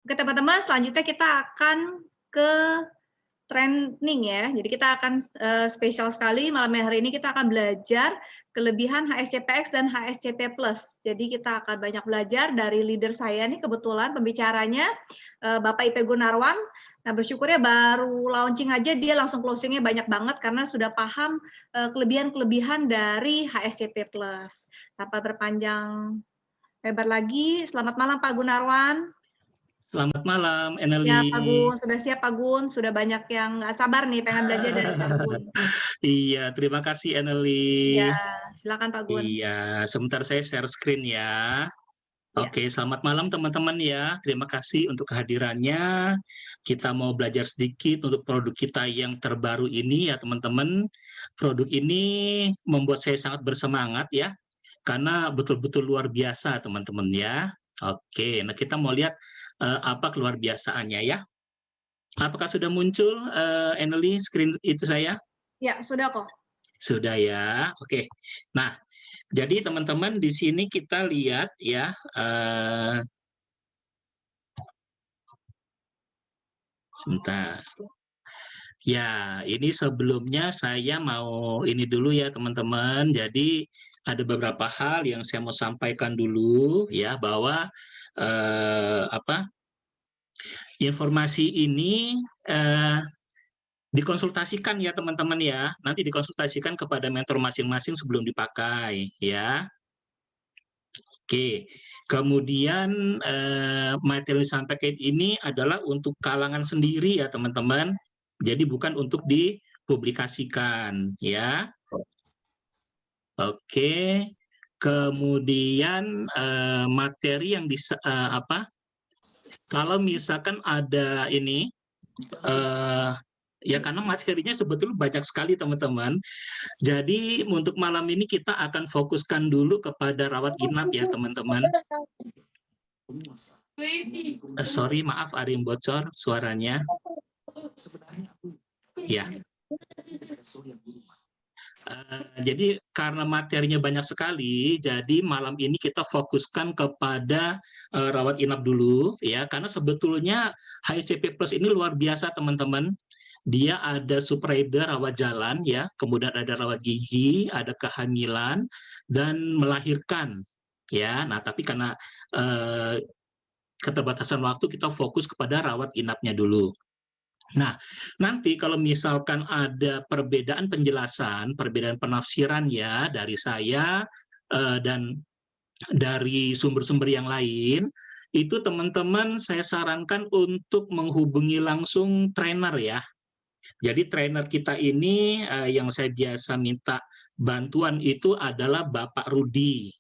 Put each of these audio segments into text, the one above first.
Oke teman-teman, selanjutnya kita akan ke training ya. Jadi kita akan spesial sekali malam hari ini kita akan belajar kelebihan HSCPX dan HSCP Plus. Jadi kita akan banyak belajar dari leader saya nih, kebetulan pembicaranya Bapak Ipe Gunarwan. Nah bersyukurnya baru launching aja dia langsung closingnya banyak banget karena sudah paham kelebihan-kelebihan dari HSCP Plus. Tanpa berpanjang lebar lagi, selamat malam Pak Gunarwan. Selamat malam, Ya, Pak Eneli. Gun, sudah siap Pak Gun? Sudah banyak yang nggak sabar nih pengen belajar dari Pak Gun. Iya, terima kasih, Ya, Eneli. silakan Pak Gun. Iya, sebentar saya share screen ya. Ya, Oke, selamat malam teman-teman ya. Terima kasih untuk kehadirannya. Kita mau belajar sedikit untuk produk kita yang terbaru ini ya teman-teman. Produk ini membuat saya sangat bersemangat ya, karena betul-betul luar biasa teman-teman ya. Oke, nah kita mau lihat apa keluar biasaannya ya. Apakah sudah muncul, Eneli, screen itu saya? ya sudah kok. Sudah ya, oke. Nah, jadi teman-teman di sini kita lihat ya, sebentar. Ya, ini sebelumnya saya mau ini dulu ya teman-teman. Jadi ada beberapa hal yang saya mau sampaikan dulu ya bahwa informasi ini dikonsultasikan ya teman-teman ya, nanti dikonsultasikan kepada mentor masing-masing sebelum dipakai ya. Oke, kemudian materi yang disampaikan ini adalah untuk kalangan sendiri ya teman-teman, jadi bukan untuk dipublikasikan ya. Oke, kemudian materi yang kalau misalkan ada ini ya karena materinya sebetulnya banyak sekali teman-teman. Jadi untuk malam ini kita akan fokuskan dulu kepada rawat inap ya teman-teman. Sorry, maaf ada yang bocor suaranya. Ya. Jadi karena materinya banyak sekali, jadi malam ini kita fokuskan kepada rawat inap dulu ya, karena sebetulnya HICP Plus ini luar biasa teman-teman. Dia ada subrider rawat jalan ya, kemudian ada rawat gigi, ada kehamilan dan melahirkan ya. Nah, tapi karena keterbatasan waktu kita fokus kepada rawat inapnya dulu. Nah, nanti kalau misalkan ada perbedaan penjelasan, perbedaan penafsiran ya dari saya dan dari sumber-sumber yang lain, itu teman-teman saya sarankan untuk menghubungi langsung trainer ya. Jadi trainer kita ini yang saya biasa minta bantuan itu adalah Bapak Rudi.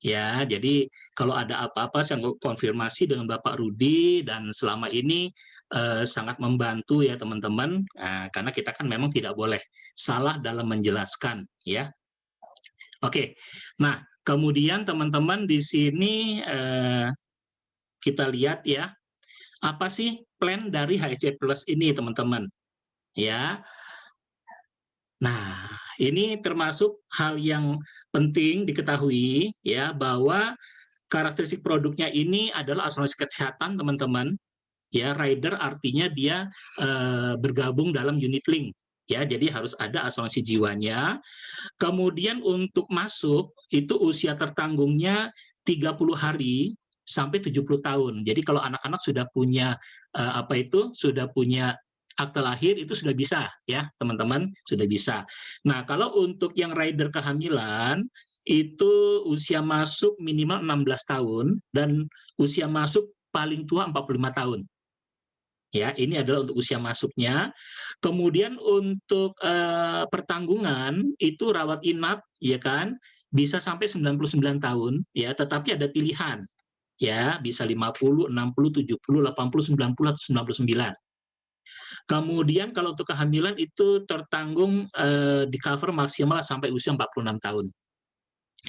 Ya, jadi kalau ada apa-apa saya konfirmasi dengan Bapak Rudi dan selama ini sangat membantu ya teman-teman, karena kita kan memang tidak boleh salah dalam menjelaskan ya. Oke, nah kemudian teman-teman di sini kita lihat ya, apa sih plan dari HSC Plus ini teman-teman ya. Nah, ini termasuk hal yang penting diketahui ya bahwa karakteristik produknya ini adalah asuransi kesehatan teman-teman. Ya, rider artinya dia bergabung dalam unit link. Ya, jadi harus ada asuransi jiwanya. Kemudian untuk masuk itu usia tertanggungnya 30 hari sampai 70 tahun. Jadi kalau anak-anak sudah punya sudah punya akte lahir itu sudah bisa ya, teman-teman, sudah bisa. Nah, kalau untuk yang rider kehamilan itu usia masuk minimal 16 tahun dan usia masuk paling tua 45 tahun. Ya, ini adalah untuk usia masuknya. Kemudian untuk pertanggungan itu rawat inap ya kan bisa sampai 99 tahun ya, tetapi ada pilihan. Ya, bisa 50, 60, 70, 80, 90 atau 99. Kemudian kalau untuk kehamilan itu tertanggung di cover maksimal sampai usia 46 tahun.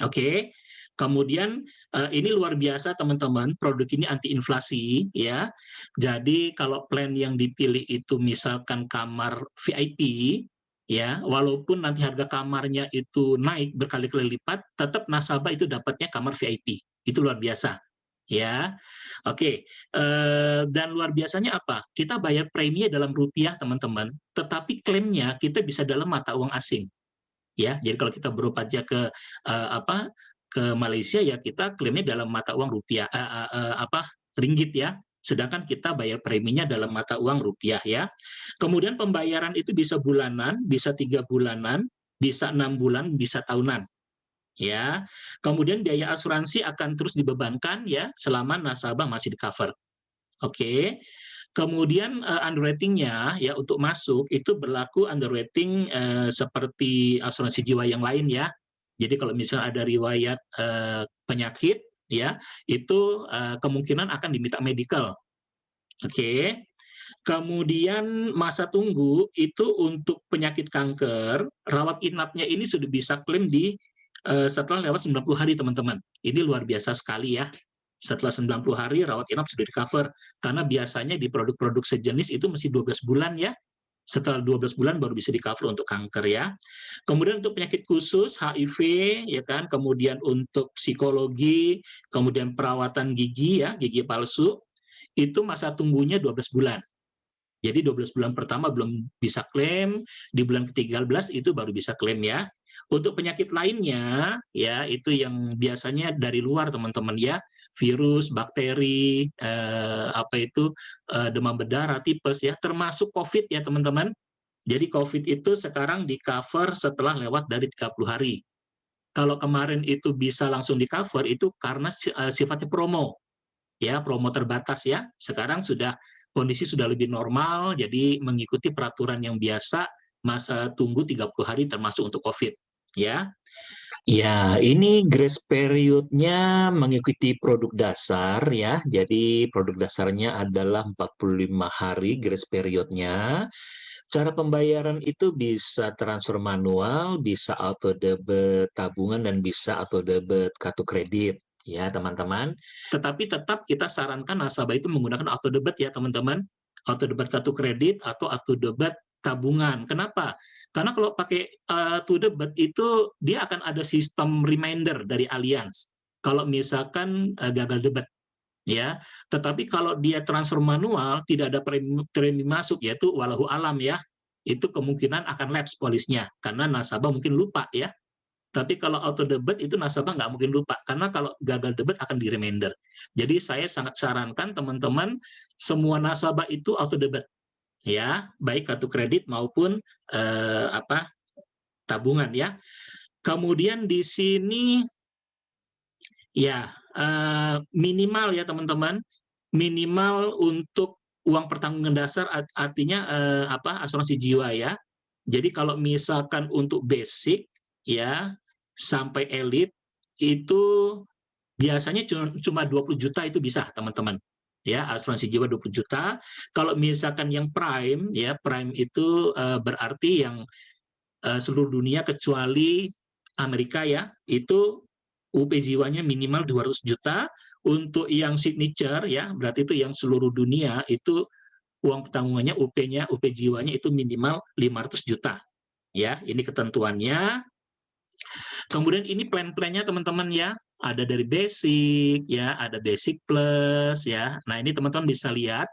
Oke. Kemudian ini luar biasa teman-teman, produk ini anti inflasi ya. Jadi kalau plan yang dipilih itu misalkan kamar VIP ya, walaupun nanti harga kamarnya itu naik berkali-kali lipat, tetap nasabah itu dapatnya kamar VIP. Itu luar biasa. ya. Oke, dan luar biasanya apa? Kita bayar premi dalam rupiah, teman-teman, tetapi klaimnya kita bisa dalam mata uang asing, ya. Jadi kalau kita beroperasi ke, ke Malaysia, ya kita klaimnya dalam mata uang rupiah, ringgit ya, sedangkan kita bayar preminya dalam mata uang rupiah ya. Kemudian pembayaran itu bisa bulanan, bisa 3 bulanan, bisa 6 bulan, bisa tahunan. Ya, kemudian biaya asuransi akan terus dibebankan ya selama nasabah masih di-cover. Oke. Kemudian underwriting-nya ya untuk masuk itu berlaku underwriting seperti asuransi jiwa yang lain ya. Jadi kalau misalnya ada riwayat penyakit ya, itu kemungkinan akan diminta medical. Oke. Kemudian masa tunggu itu untuk penyakit kanker, rawat inapnya ini sudah bisa klaim di setelah lewat 90 hari, teman-teman. Ini luar biasa sekali ya. Setelah 90 hari rawat inap sudah di-cover. Karena biasanya di produk-produk sejenis itu mesti 12 bulan ya. Setelah 12 bulan baru bisa di-cover untuk kanker ya. Kemudian untuk penyakit khusus, HIV, ya kan, kemudian untuk psikologi, kemudian perawatan gigi ya, gigi palsu, itu masa tunggunya 12 bulan. Jadi 12 bulan pertama belum bisa klaim, di bulan ke-13 itu baru bisa klaim ya. Untuk penyakit lainnya, ya itu yang biasanya dari luar teman-teman ya, virus, bakteri, demam berdarah, tipes ya, termasuk COVID ya teman-teman. Jadi COVID itu sekarang di-cover setelah lewat dari 30 hari. Kalau kemarin itu bisa langsung di-cover itu karena sifatnya promo, ya promo terbatas ya. Sekarang sudah kondisi sudah lebih normal, jadi mengikuti peraturan yang biasa, masa tunggu 30 hari termasuk untuk COVID, ya. Ya, ini grace period-nya mengikuti produk dasar ya. Jadi produk dasarnya adalah 45 hari grace period-nya. Cara pembayaran itu bisa transfer manual, bisa auto debit tabungan, dan bisa auto debit kartu kredit. Ya, teman-teman. Tetapi tetap kita sarankan nasabah itu menggunakan auto debit ya, teman-teman. Auto debit kartu kredit atau auto debit tabungan. Kenapa? Karena kalau pakai auto debit itu dia akan ada sistem reminder dari Allianz. Kalau misalkan gagal debit ya. Tetapi kalau dia transfer manual tidak ada premi masuk, yaitu walahu alam ya. Itu kemungkinan akan lapse polisnya karena nasabah mungkin lupa ya. Tapi kalau auto debit itu nasabah nggak mungkin lupa, karena kalau gagal debit akan di-reminder. Jadi saya sangat sarankan teman-teman, semua nasabah itu auto debit, ya, baik kartu kredit maupun tabungan ya. Kemudian di sini ya minimal ya teman-teman, minimal untuk uang pertanggungan dasar artinya asuransi jiwa ya. Jadi kalau misalkan untuk basic ya sampai elit itu biasanya cuma 20 juta itu bisa teman-teman. Ya, asuransi jiwa 20 juta. Kalau misalkan yang prime ya, prime itu berarti yang seluruh dunia kecuali Amerika ya, itu UP jiwanya minimal 200 juta. Untuk yang signature ya, berarti itu yang seluruh dunia itu uang tanggungannya UP-nya, UP jiwanya itu minimal 500 juta. Ya, ini ketentuannya. Kemudian ini plan-plannya teman-teman ya, ada dari basic ya, ada basic plus ya. Nah, ini teman-teman bisa lihat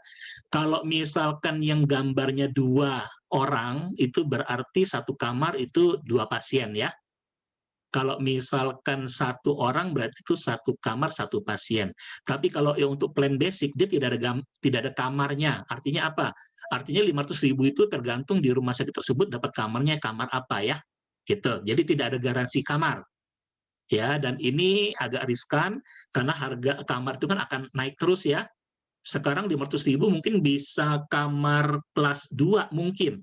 kalau misalkan yang gambarnya 2 orang itu berarti satu kamar itu 2 pasien ya. Kalau misalkan 1 orang berarti itu 1 kamar 1 pasien. Tapi kalau yang untuk plan basic dia tidak ada kamarnya. Artinya apa? Artinya 500.000 itu tergantung di rumah sakit tersebut dapat kamarnya kamar apa ya. Gitu. Jadi tidak ada garansi kamar. Ya, dan ini agak riskan karena harga kamar itu kan akan naik terus ya. Sekarang 500.000 mungkin bisa kamar kelas 2 mungkin.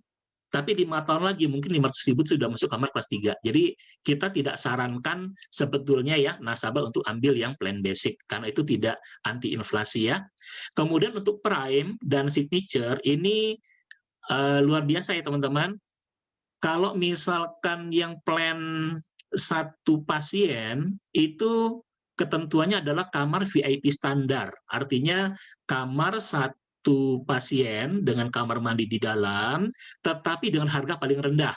Tapi 5 tahun lagi mungkin 500.000 sudah masuk kamar kelas 3. Jadi kita tidak sarankan sebetulnya ya nasabah untuk ambil yang plan basic karena itu tidak anti inflasi ya. Kemudian untuk prime dan signature ini luar biasa ya teman-teman. Kalau misalkan yang plan 1 pasien itu ketentuannya adalah kamar VIP standar. Artinya kamar 1 pasien dengan kamar mandi di dalam, tetapi dengan harga paling rendah.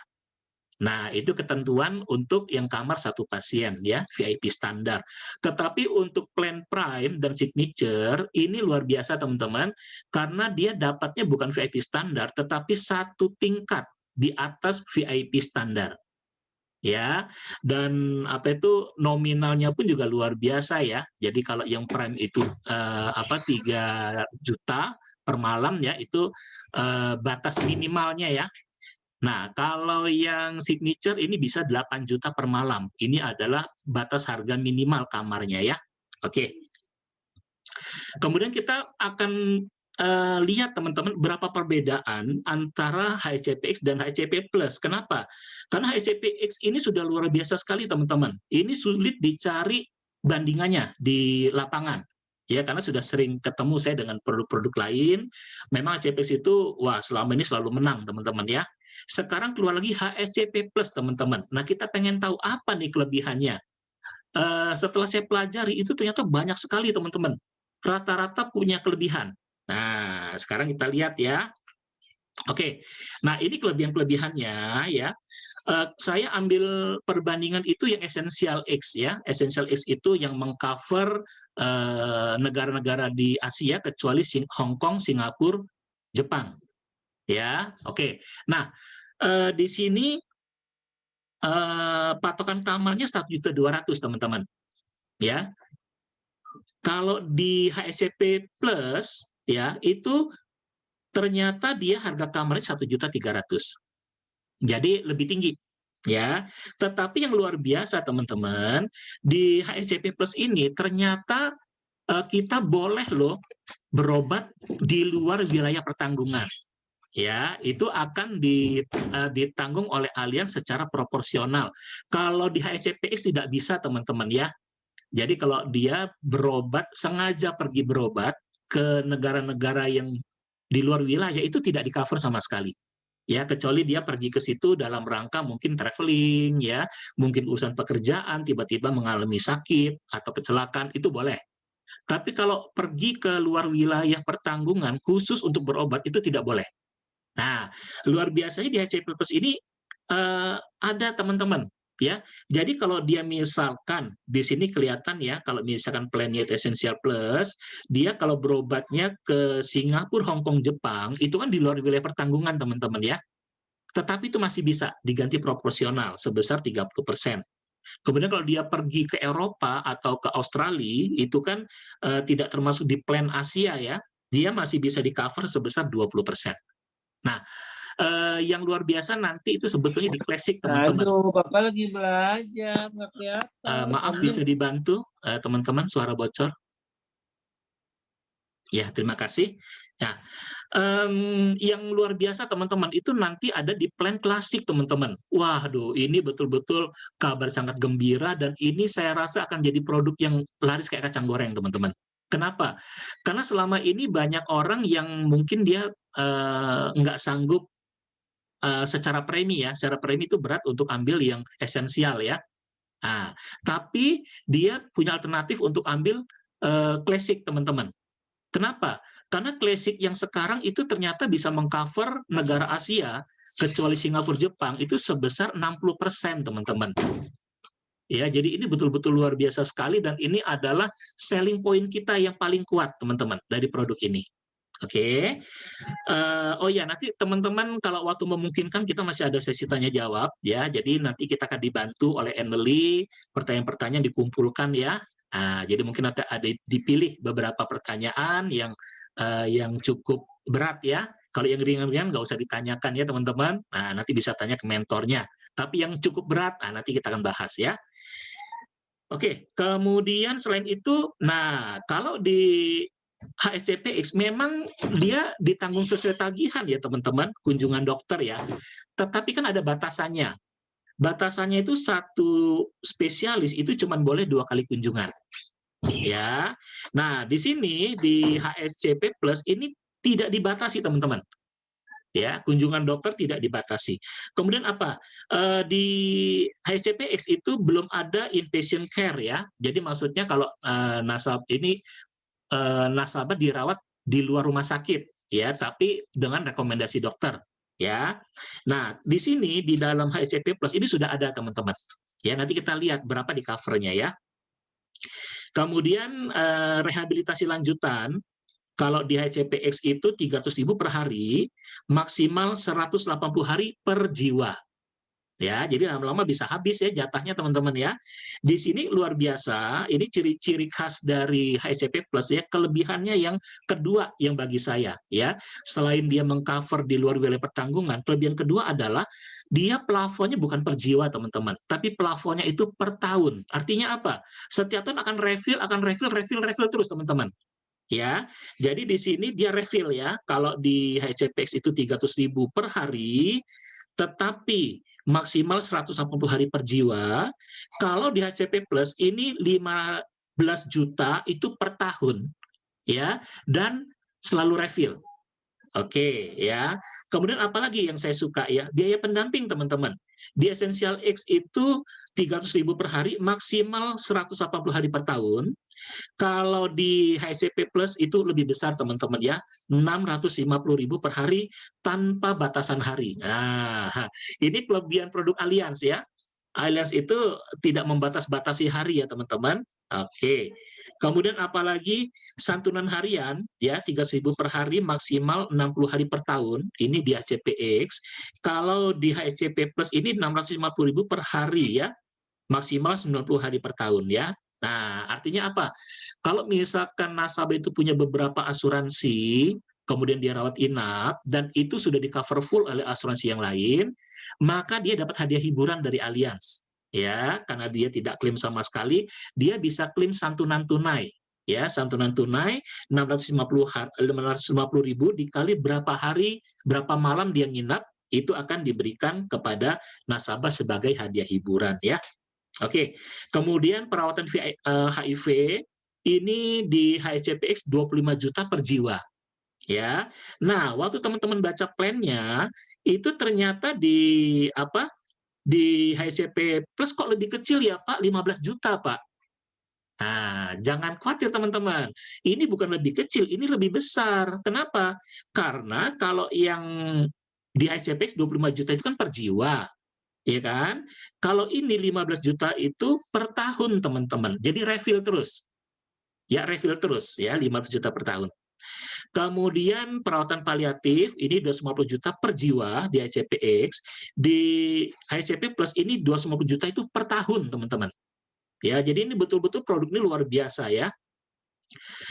Nah, itu ketentuan untuk yang kamar satu pasien ya, VIP standar. Tetapi untuk plan prime dan signature ini luar biasa teman-teman, karena dia dapatnya bukan VIP standar, tetapi satu tingkat di atas VIP standar. Ya, dan apa itu nominalnya pun juga luar biasa ya. Jadi kalau yang prime itu 3 juta per malam ya, itu batas minimalnya ya. Nah, kalau yang signature ini bisa 8 juta per malam. Ini adalah batas harga minimal kamarnya ya. Oke. Kemudian kita akan lihat teman-teman berapa perbedaan antara HSCPX dan HSCP Plus. Kenapa? Karena HSCPX ini sudah luar biasa sekali teman-teman. Ini sulit dicari bandingannya di lapangan. Ya, karena sudah sering ketemu saya dengan produk-produk lain. Memang HSCPX itu, wah selama ini selalu menang teman-teman ya. Sekarang keluar lagi HSCP Plus teman-teman. Nah, kita pengen tahu apa nih kelebihannya. Setelah saya pelajari itu ternyata banyak sekali teman-teman. Rata-rata punya kelebihan. Nah, sekarang kita lihat ya. Oke, nah ini kelebihan-kelebihannya ya. Saya ambil perbandingan itu yang Essential X ya. Essential X itu yang mengcover negara-negara di Asia kecuali Hong Kong, Singapura, Jepang. Ya, oke. Nah, di sini patokan kamarnya 1.200.000 teman-teman. Ya, kalau di HSCP Plus ya itu ternyata dia harga kamarnya 1.300.000. Jadi lebih tinggi ya. Tetapi yang luar biasa teman-teman, di HSCP Plus ini ternyata kita boleh loh berobat di luar wilayah pertanggungan. Ya, itu akan ditanggung oleh Allianz secara proporsional. Kalau di HSCPX tidak bisa teman-teman ya. Jadi kalau dia berobat, sengaja pergi berobat ke negara-negara yang di luar wilayah, itu tidak di-cover sama sekali. Ya, kecuali dia pergi ke situ dalam rangka mungkin traveling, ya, mungkin urusan pekerjaan, tiba-tiba mengalami sakit atau kecelakaan, itu boleh. Tapi kalau pergi ke luar wilayah pertanggungan, khusus untuk berobat, itu tidak boleh. Nah, luar biasanya di HCP Plus ini ada teman-teman ya. Jadi kalau dia misalkan di sini kelihatan ya, kalau misalkan plannya itu Essential Plus, dia kalau berobatnya ke Singapura, Hong Kong, Jepang, itu kan di luar wilayah pertanggungan teman-teman ya. Tetapi itu masih bisa diganti proporsional sebesar 30%. Kemudian kalau dia pergi ke Eropa atau ke Australia, itu kan tidak termasuk di plan Asia ya, dia masih bisa di-cover sebesar 20%. Nah, yang luar biasa nanti itu sebetulnya di Classic, teman-teman. Aduh, Bapak lagi belajar, nggak kelihatan. Maaf, bisa dibantu, teman-teman, suara bocor? Ya, terima kasih. Nah, yang luar biasa, teman-teman, itu nanti ada di plan klasik, teman-teman. Waduh, ini betul-betul kabar sangat gembira, dan ini saya rasa akan jadi produk yang laris kayak kacang goreng, teman-teman. Kenapa? Karena selama ini banyak orang yang mungkin dia nggak sanggup secara premi ya, secara premi itu berat untuk ambil yang esensial ya. Nah, tapi dia punya alternatif untuk ambil klasik teman-teman. Kenapa? Karena klasik yang sekarang itu ternyata bisa mengcover negara Asia, kecuali Singapura, Jepang, itu sebesar 60% teman-teman. Ya, jadi ini betul-betul luar biasa sekali, dan ini adalah selling point kita yang paling kuat teman-teman dari produk ini. Oke. Oh ya, nanti teman-teman kalau waktu memungkinkan kita masih ada sesi tanya jawab ya. Jadi nanti kita akan dibantu oleh Emily, pertanyaan-pertanyaan dikumpulkan ya. Jadi mungkin nanti ada dipilih beberapa pertanyaan yang cukup berat ya. Kalau yang ringan-ringan nggak usah ditanyakan ya teman-teman. Nah, nanti bisa tanya ke mentornya. Tapi yang cukup berat, nanti kita akan bahas ya. Oke, kemudian selain itu, nah kalau di HSCPX memang dia ditanggung sesuai tagihan ya teman-teman, kunjungan dokter ya. Tetapi kan ada batasannya. Batasannya itu satu spesialis itu cuma boleh 2 kali kunjungan. Ya. Nah, di sini di HSCP Plus ini tidak dibatasi teman-teman. Ya, kunjungan dokter tidak dibatasi. Kemudian apa? Di HSCPX itu belum ada inpatient care ya. Jadi maksudnya kalau nasabah dirawat di luar rumah sakit ya, tapi dengan rekomendasi dokter ya. Nah, di sini di dalam HSCP Plus ini sudah ada teman-teman. Ya, nanti kita lihat berapa di covernya ya. Kemudian rehabilitasi lanjutan, kalau di HCPX itu 300.000 per hari, maksimal 180 hari per jiwa. Ya, jadi lama-lama bisa habis ya jatahnya teman-teman ya. Di sini luar biasa, ini ciri-ciri khas dari HCP Plus ya, kelebihannya yang kedua yang bagi saya ya. Selain dia mengcover di luar wilayah pertanggungan, kelebihan kedua adalah dia plafonnya bukan per jiwa teman-teman, tapi plafonnya itu per tahun. Artinya apa? Setiap tahun akan refill terus teman-teman. Ya, jadi di sini dia refill ya. Kalau di HCPX itu 300.000 per hari, tetapi maksimal 180 hari per jiwa. Kalau di HCP Plus ini 15 juta itu per tahun, ya, dan selalu refill. Oke, ya. Kemudian apalagi yang saya suka ya, biaya pendamping teman-teman. Di Essential X itu 300.000 per hari, maksimal 180 hari per tahun. Kalau di HCP Plus itu lebih besar teman-teman ya, 650.000 per hari tanpa batasan hari. Nah, ini kelebihan produk Allianz ya. Allianz itu tidak membatas-batasi hari ya teman-teman. Oke. Kemudian apalagi santunan harian ya 300.000 per hari maksimal 60 hari per tahun. Ini di HCPX. Kalau di HCP Plus ini 650.000 per hari ya, maksimal 90 hari per tahun ya. Nah, artinya apa? Kalau misalkan nasabah itu punya beberapa asuransi, kemudian dia rawat inap, dan itu sudah di-cover full oleh asuransi yang lain, maka dia dapat hadiah hiburan dari Allianz. Ya, karena dia tidak klaim sama sekali, dia bisa klaim santunan tunai. Ya, santunan tunai 650.000 dikali berapa hari, berapa malam dia nginap, itu akan diberikan kepada nasabah sebagai hadiah hiburan ya. Oke, kemudian perawatan HIV ini di HCPX 25 juta per jiwa. Ya. Nah, waktu teman-teman baca plannya, itu ternyata di HCP Plus kok lebih kecil ya, Pak, 15 juta, Pak. Nah, jangan khawatir teman-teman. Ini bukan lebih kecil, ini lebih besar. Kenapa? Karena kalau yang di HCPX 25 juta itu kan per jiwa. Ya kan? Kalau ini 15 juta itu per tahun, teman-teman. Jadi refill terus. Ya, refill terus ya, 15 juta per tahun. Kemudian perawatan paliatif ini 250 juta per jiwa di HCPX. Di HCP Plus ini 250 juta itu per tahun, teman-teman. Ya, jadi ini betul-betul produk ini luar biasa ya.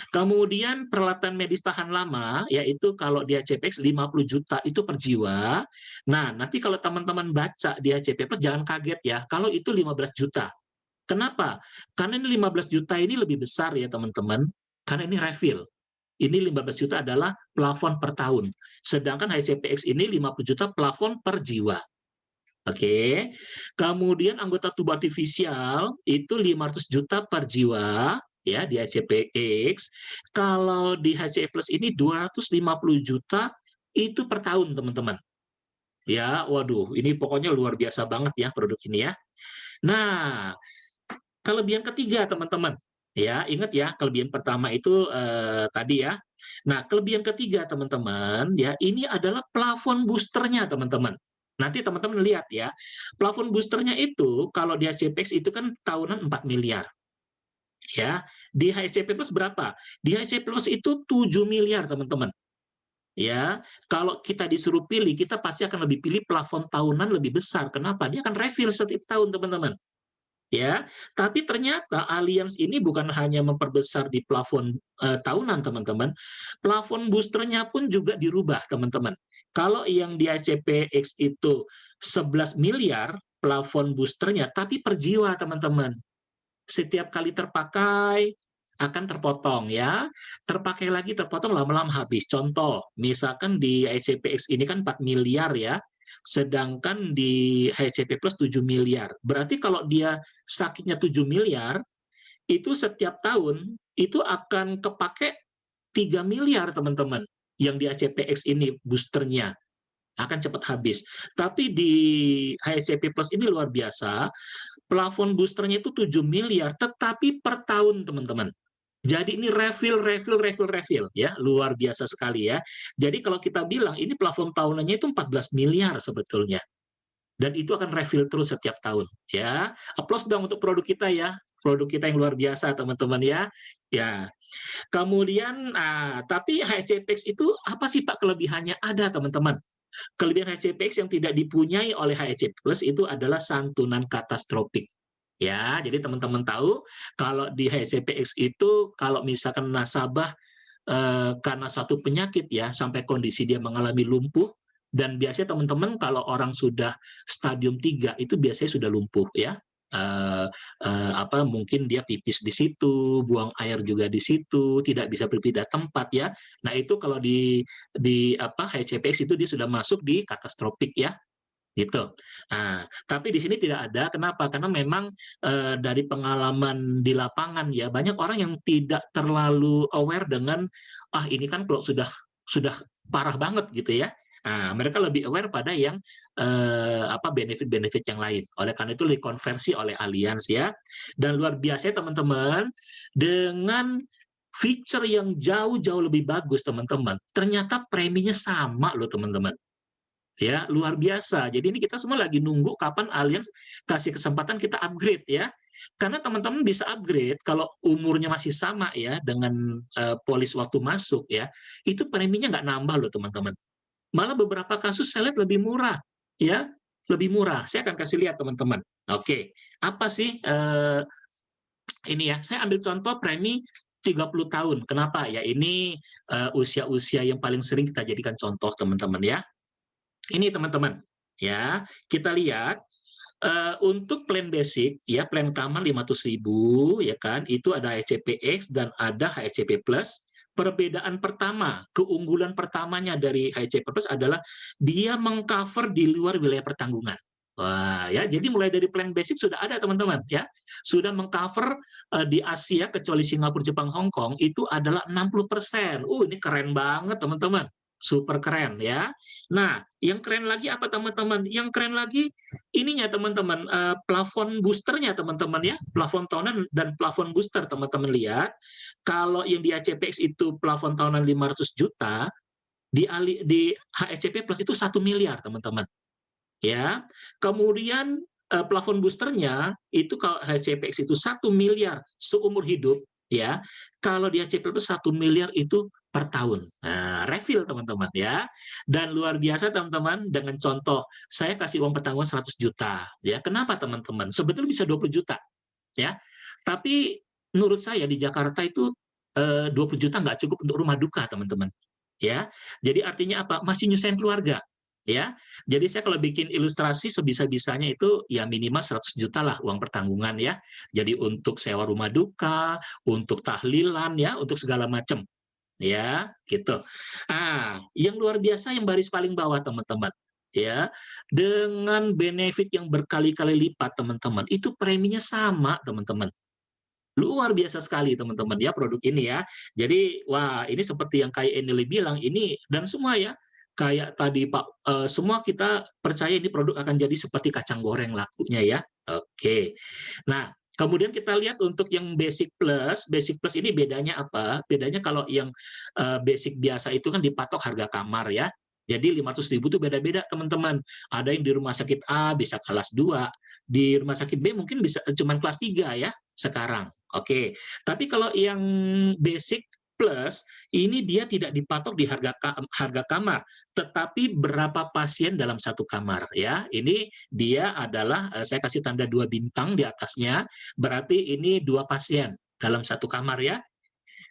Kemudian peralatan medis tahan lama, yaitu kalau di HCPX 50 juta itu per jiwa. Nah, nanti kalau teman-teman baca di HCP Plus jangan kaget ya, kalau itu 15 juta. Kenapa? Karena ini 15 juta ini lebih besar ya teman-teman, karena ini refill. Ini 15 juta adalah plafon per tahun. Sedangkan HCPX ini 50 juta plafon per jiwa. Oke. Kemudian anggota tubuh artifisial itu 500 juta per jiwa ya di HCPX. Kalau di HCP Plus ini 250 juta itu per tahun, teman-teman. Ya, waduh, ini pokoknya luar biasa banget ya produk ini ya. Nah, kelebihan ketiga, teman-teman. Ya, ingat ya, kelebihan pertama itu tadi ya. Nah, kelebihan ketiga, teman-teman, ya, ini adalah plafon boosternya, teman-teman. Nanti teman-teman lihat ya, plafon boosternya itu kalau di HCPX itu kan tahunan 4 miliar. Ya, di HCP Plus berapa? Di HCP Plus itu 7 miliar, teman-teman. Ya, kalau kita disuruh pilih, kita pasti akan lebih pilih plafon tahunan lebih besar. Kenapa? Dia akan refill setiap tahun, teman-teman. Ya, tapi ternyata Allianz ini bukan hanya memperbesar di plafon tahunan, teman-teman. Plafon boosternya pun juga dirubah, teman-teman. Kalau yang di HCPX itu 11 miliar plafon boosternya, tapi per jiwa, teman-teman. Setiap kali terpakai akan terpotong ya. Terpakai lagi, terpotong, lama-lama habis. Contoh, misalkan di HCPX ini kan 4 miliar ya, sedangkan di HCP Plus 7 miliar. Berarti kalau dia sakitnya 7 miliar, itu setiap tahun itu akan kepake 3 miliar, teman-teman. Yang di HCPX ini boosternya akan cepat habis. Tapi di HCP Plus ini luar biasa, plafon boosternya itu 7 miliar, tetapi per tahun, teman-teman. Jadi ini refill ya, luar biasa sekali ya. Jadi kalau kita bilang ini plafon tahunannya itu 14 miliar sebetulnya. Dan itu akan refill terus setiap tahun ya. Aplaus dong untuk produk kita ya. Produk kita yang luar biasa teman-teman ya. Ya. Kemudian tapi HSCPX itu apa sih Pak kelebihannya? Ada teman-teman. Kelebihan HSCPX yang tidak dipunyai oleh HSC Plus itu adalah santunan katastropik. Ya, jadi teman-teman tahu kalau di HSCPX itu kalau misalkan nasabah karena satu penyakit ya sampai kondisi dia mengalami lumpuh, dan biasanya teman-teman kalau orang sudah stadium 3 itu biasanya sudah lumpuh ya. Mungkin dia pipis di situ, buang air juga di situ, tidak bisa berpindah tempat ya. Nah, itu kalau di HCPX itu dia sudah masuk di katastropik ya, gitu. Nah, tapi di sini tidak ada. Kenapa? Karena memang dari pengalaman di lapangan ya, banyak orang yang tidak terlalu aware dengan ini kan kalau sudah parah banget gitu ya. Nah, mereka lebih aware pada yang benefit-benefit yang lain. Oleh karena itu dikonversi oleh Allianz ya. Dan luar biasa teman-teman, dengan feature yang jauh-jauh lebih bagus teman-teman. Ternyata preminya sama loh teman-teman. Ya, luar biasa. Jadi ini kita semua lagi nunggu kapan Allianz kasih kesempatan kita upgrade ya. Karena teman-teman bisa upgrade kalau umurnya masih sama ya dengan polis waktu masuk ya. Itu preminya nggak nambah loh teman-teman. Malah beberapa kasus saya lihat lebih murah ya, lebih murah. Saya akan kasih lihat teman-teman. Oke, apa sih ini ya? Saya ambil contoh premi 30 tahun. Kenapa? Ya ini usia-usia yang paling sering kita jadikan contoh teman-teman ya. Ini teman-teman, ya kita lihat untuk plan basic, ya plan kamar 500.000, ya kan, itu ada HCPX dan ada HCP Plus. Perbedaan pertama, keunggulan pertamanya dari HCP Plus adalah dia mengcover di luar wilayah pertanggungan. Wah, ya, jadi mulai dari plan basic sudah ada teman-teman, ya, sudah mengcover di Asia kecuali Singapura, Jepang, Hong Kong itu adalah 60%. Ini keren banget teman-teman. Super keren ya. Nah, yang keren lagi apa teman-teman? Yang keren lagi ininya teman-teman, plafon boosternya teman-teman ya, plafon tahunan dan plafon booster teman-teman lihat. Kalau yang di HCPX itu plafon tahunan 500 juta, di HSCP Plus itu 1 miliar teman-teman. Ya. Kemudian plafon boosternya itu kalau HCPX itu 1 miliar seumur hidup ya. Kalau di HCP Plus 1 miliar itu per tahun. Nah, refill teman-teman ya. Dan luar biasa teman-teman, dengan contoh saya kasih uang pertanggungan 100 juta ya. Kenapa teman-teman? Sebetulnya bisa 20 juta ya. Tapi menurut saya di Jakarta itu 20 juta nggak cukup untuk rumah duka teman-teman. Ya. Jadi artinya apa? Masih nyusahin keluarga. Ya. Jadi saya kalau bikin ilustrasi sebisa-bisanya itu ya minimal 100 juta lah uang pertanggungan ya. Jadi untuk sewa rumah duka, untuk tahlilan ya, untuk segala macam ya gitu. Yang luar biasa yang baris paling bawah teman-teman ya, dengan benefit yang berkali-kali lipat teman-teman, itu preminya sama teman-teman, luar biasa sekali teman-teman ya produk ini ya. Jadi wah ini seperti yang kayak Enili bilang ini dan semua ya, kayak tadi Pak, semua kita percaya ini produk akan jadi seperti kacang goreng lakunya ya. Oke. Nah, kemudian kita lihat untuk yang Basic Plus ini bedanya apa? Bedanya kalau yang basic biasa itu kan dipatok harga kamar ya. Jadi 500.000 itu beda-beda teman-teman. Ada yang di rumah sakit A bisa kelas 2, di rumah sakit B mungkin bisa cuma kelas 3 ya sekarang. Oke. Tapi kalau yang Basic Plus ini dia tidak dipatok di harga kamar, tetapi berapa pasien dalam satu kamar ya. Ini dia adalah saya kasih tanda 2 bintang di atasnya, berarti ini 2 pasien dalam satu kamar ya.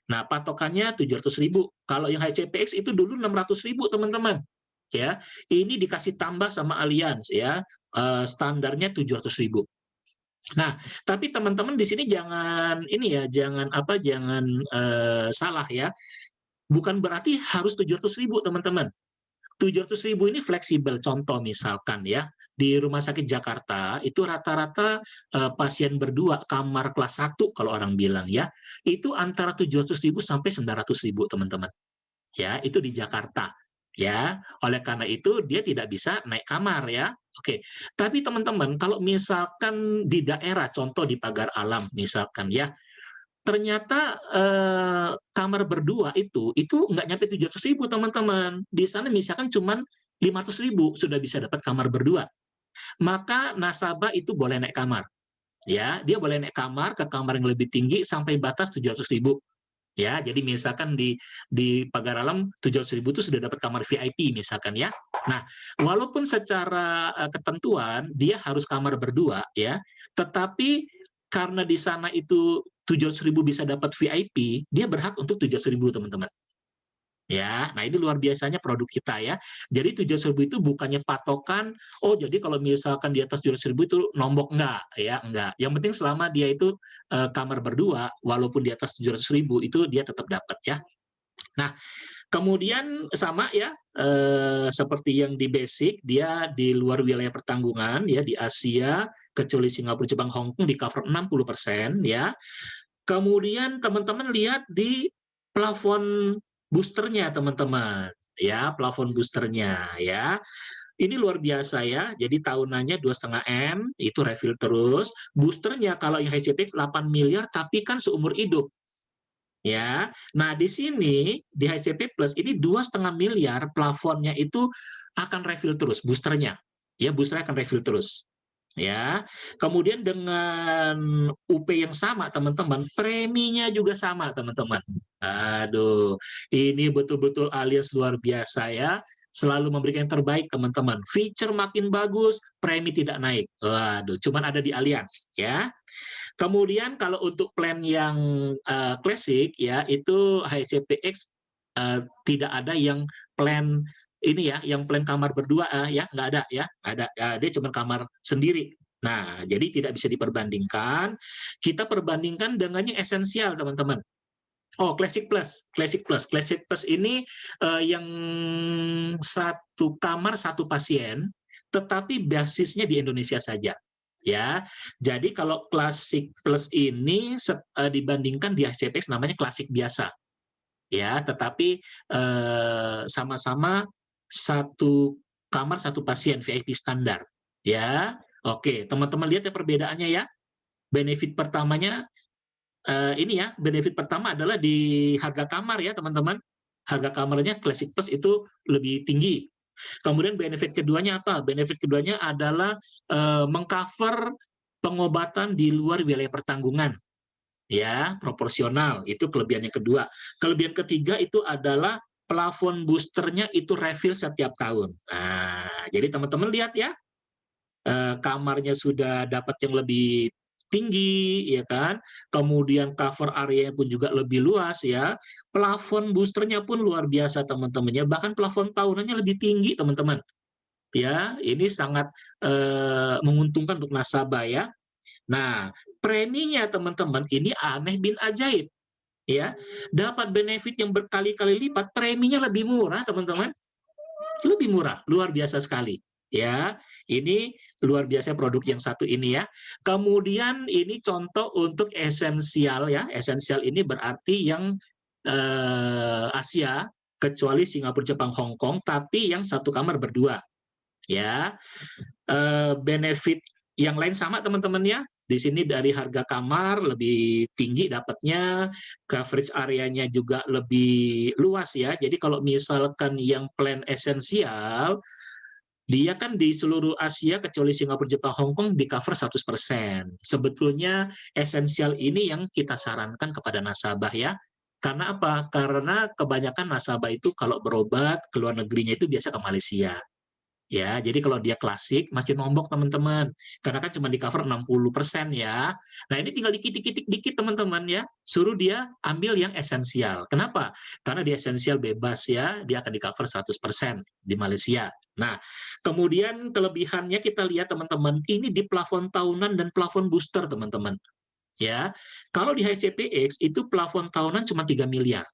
Nah, patokannya 700.000. Kalau yang HCPX itu dulu 600.000 teman-teman. Ya, ini dikasih tambah sama Allianz ya, standarnya 700.000. Nah, tapi teman-teman di sini jangan ini ya, jangan salah ya. Bukan berarti harus 700.000 teman-teman. 700.000 ini fleksibel. Contoh misalkan ya, di Rumah Sakit Jakarta itu rata-rata pasien berdua kamar kelas 1 kalau orang bilang ya, itu antara 700.000 sampai 900.000 teman-teman. Ya, itu di Jakarta. Ya, oleh karena itu dia tidak bisa naik kamar ya. Oke, tapi teman-teman kalau misalkan di daerah, contoh di Pagar Alam misalkan ya, ternyata kamar berdua itu nggak nyampe 700.000 teman-teman. Di sana misalkan cuman 500.000 sudah bisa dapat kamar berdua. Maka nasabah itu boleh naik kamar. Ya, dia boleh naik kamar ke kamar yang lebih tinggi sampai batas 700.000. Ya, jadi misalkan di pagar alam 700.000 itu sudah dapat kamar VIP misalkan ya. Nah, walaupun secara ketentuan dia harus kamar berdua ya, tetapi karena di sana itu 700.000 bisa dapat VIP, dia berhak untuk 700.000 teman-teman. Ya, nah ini luar biasanya produk kita ya. Jadi 700.000 itu bukannya patokan, oh jadi kalau misalkan di atas 700.000 itu nombok, enggak ya, enggak. Yang penting selama dia itu kamar berdua, walaupun di atas 700.000 itu dia tetap dapat ya. Nah, kemudian sama ya, seperti yang di basic, dia di luar wilayah pertanggungan ya, di Asia, kecuali Singapura, Jepang, Hong Kong di cover 60% ya. Kemudian teman-teman lihat di plafon boosternya teman-teman ya, plafon boosternya ya, ini luar biasa ya. Jadi tahunannya 2,5 M itu refill terus. Boosternya kalau yang HCTX 8 miliar tapi kan seumur hidup ya. Nah di sini di HCP Plus ini 2,5 miliar plafonnya itu akan refill terus boosternya ya, boosternya akan refill terus ya. Kemudian dengan UP yang sama teman-teman, preminya juga sama teman-teman. Aduh, ini betul-betul alias luar biasa ya. Selalu memberikan yang terbaik teman-teman. Feature makin bagus, premi tidak naik. Waduh, cuman ada di Allianz ya. Kemudian kalau untuk plan yang klasik ya, itu HCPX tidak ada yang plan ini ya, yang plan kamar berdua ya, nggak ada ya, ada, dia cuma kamar sendiri. Nah, jadi tidak bisa diperbandingkan. Kita perbandingkan dengan yang esensial, teman-teman. Oh, Classic Plus, Classic Plus, Classic Plus ini yang satu kamar satu pasien, tetapi basisnya di Indonesia saja. Ya, jadi kalau Classic Plus ini dibandingkan di HCPX namanya Classic biasa. Ya, tetapi sama-sama satu kamar satu pasien VIP standar ya. Oke, teman-teman lihat ya perbedaannya ya. Benefit pertamanya ini ya, benefit pertama adalah di harga kamar ya teman-teman. Harga kamarnya Classic Plus itu lebih tinggi. Kemudian benefit keduanya apa? Benefit keduanya adalah mengcover pengobatan di luar wilayah pertanggungan ya, proporsional. Itu kelebihan yang kedua. Kelebihan ketiga itu adalah plafon boosternya itu refill setiap tahun. Nah, jadi teman-teman lihat ya, kamarnya sudah dapat yang lebih tinggi, ya kan? Kemudian cover area pun juga lebih luas ya. Plafon boosternya pun luar biasa teman-temannya. Bahkan plafon tahunannya lebih tinggi teman-teman. Ya, ini sangat menguntungkan untuk nasabah ya. Nah, preminya teman-teman ini aneh bin ajaib. Ya, dapat benefit yang berkali-kali lipat, preminya lebih murah teman-teman, lebih murah, luar biasa sekali ya. Ini luar biasa produk yang satu ini ya. Kemudian ini contoh untuk esensial ya, esensial ini berarti yang Asia kecuali Singapura, Jepang, Hong Kong, tapi yang satu kamar berdua ya. Benefit yang lain sama teman-teman ya. Di sini dari harga kamar lebih tinggi dapatnya, coverage areanya juga lebih luas ya. Jadi kalau misalkan yang plan esensial, dia kan di seluruh Asia kecuali Singapura, Jepang, Hong Kong di cover 100%. Sebetulnya esensial ini yang kita sarankan kepada nasabah ya. Karena apa? Karena kebanyakan nasabah itu kalau berobat ke luar negerinya itu biasa ke Malaysia. Ya, jadi kalau dia klasik masih nombok teman-teman. Karena kan cuma di cover 60% ya. Nah, ini tinggal dikit teman-teman ya. Suruh dia ambil yang esensial. Kenapa? Karena di esensial bebas ya, dia akan di cover 100% di Malaysia. Nah, kemudian kelebihannya kita lihat teman-teman, ini di plafon tahunan dan plafon booster teman-teman. Ya. Kalau di HCPX itu plafon tahunan cuma 3 miliar.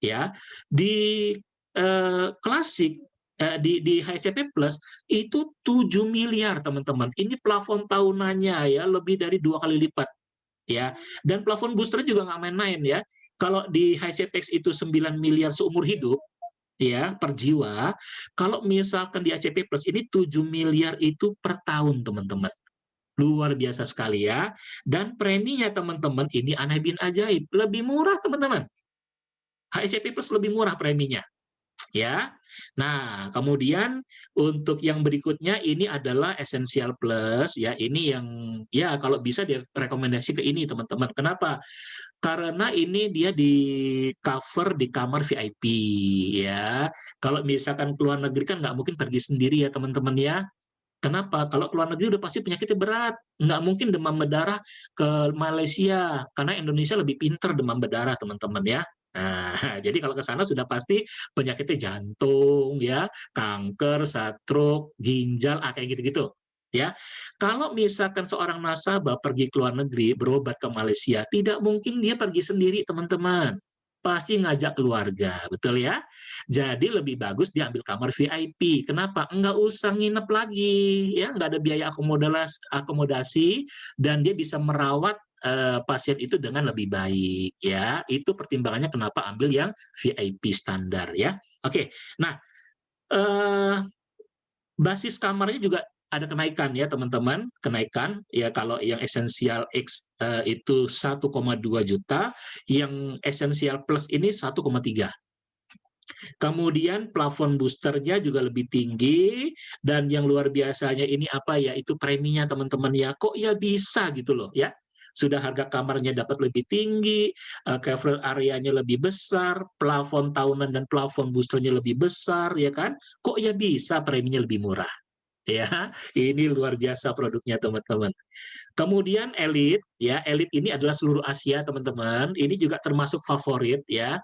Ya. Di klasik di HCP Plus itu 7 miliar teman-teman. Ini plafon tahunannya ya, lebih dari 2 kali lipat ya. Dan plafon booster juga nggak main-main ya. Kalau di HCPX itu 9 miliar seumur hidup ya per jiwa, kalau misalkan di HCP Plus ini 7 miliar itu per tahun teman-teman. Luar biasa sekali ya. Dan preminya teman-teman ini aneh bin ajaib, lebih murah teman-teman. HSCP Plus lebih murah preminya. Ya. Nah, kemudian untuk yang berikutnya ini adalah Essential Plus ya. Ini yang ya kalau bisa direkomendasi ke ini teman-teman. Kenapa? Karena ini dia di cover di kamar VIP ya. Kalau misalkan keluar negeri kan nggak mungkin pergi sendiri ya teman-teman ya. Kenapa? Kalau keluar negeri udah pasti penyakitnya berat. Nggak mungkin demam berdarah ke Malaysia, karena Indonesia lebih pinter demam berdarah, teman-teman ya. Nah, jadi kalau ke sana sudah pasti penyakitnya jantung, ya, kanker, stroke, ginjal, kayak gitu-gitu. Ya, kalau misalkan seorang nasabah pergi ke luar negeri berobat ke Malaysia, tidak mungkin dia pergi sendiri, teman-teman. Pasti ngajak keluarga, betul ya? Jadi lebih bagus dia ambil kamar VIP. Kenapa? Nggak usah nginep lagi, ya, nggak ada biaya akomodasi, dan dia bisa merawat pasien itu dengan lebih baik, ya. Itu pertimbangannya kenapa ambil yang VIP standar, ya. Oke, nah eh, basis kamarnya juga ada kenaikan ya teman-teman, kenaikan ya. Kalau yang Essential X itu 1,2 juta, yang Essential Plus ini 1,3. Kemudian plafon boosternya juga lebih tinggi, dan yang luar biasanya ini apa ya, itu preminya teman-teman ya. Kok ya bisa gitu loh ya. Sudah harga kamarnya dapat lebih tinggi, cover areanya lebih besar, plafon tahunan dan plafon boosternya lebih besar ya kan. Kok ya bisa preminya lebih murah. Ya, ini luar biasa produknya teman-teman. Kemudian Elite, ya, Elite ini adalah seluruh Asia teman-teman. Ini juga termasuk favorit ya.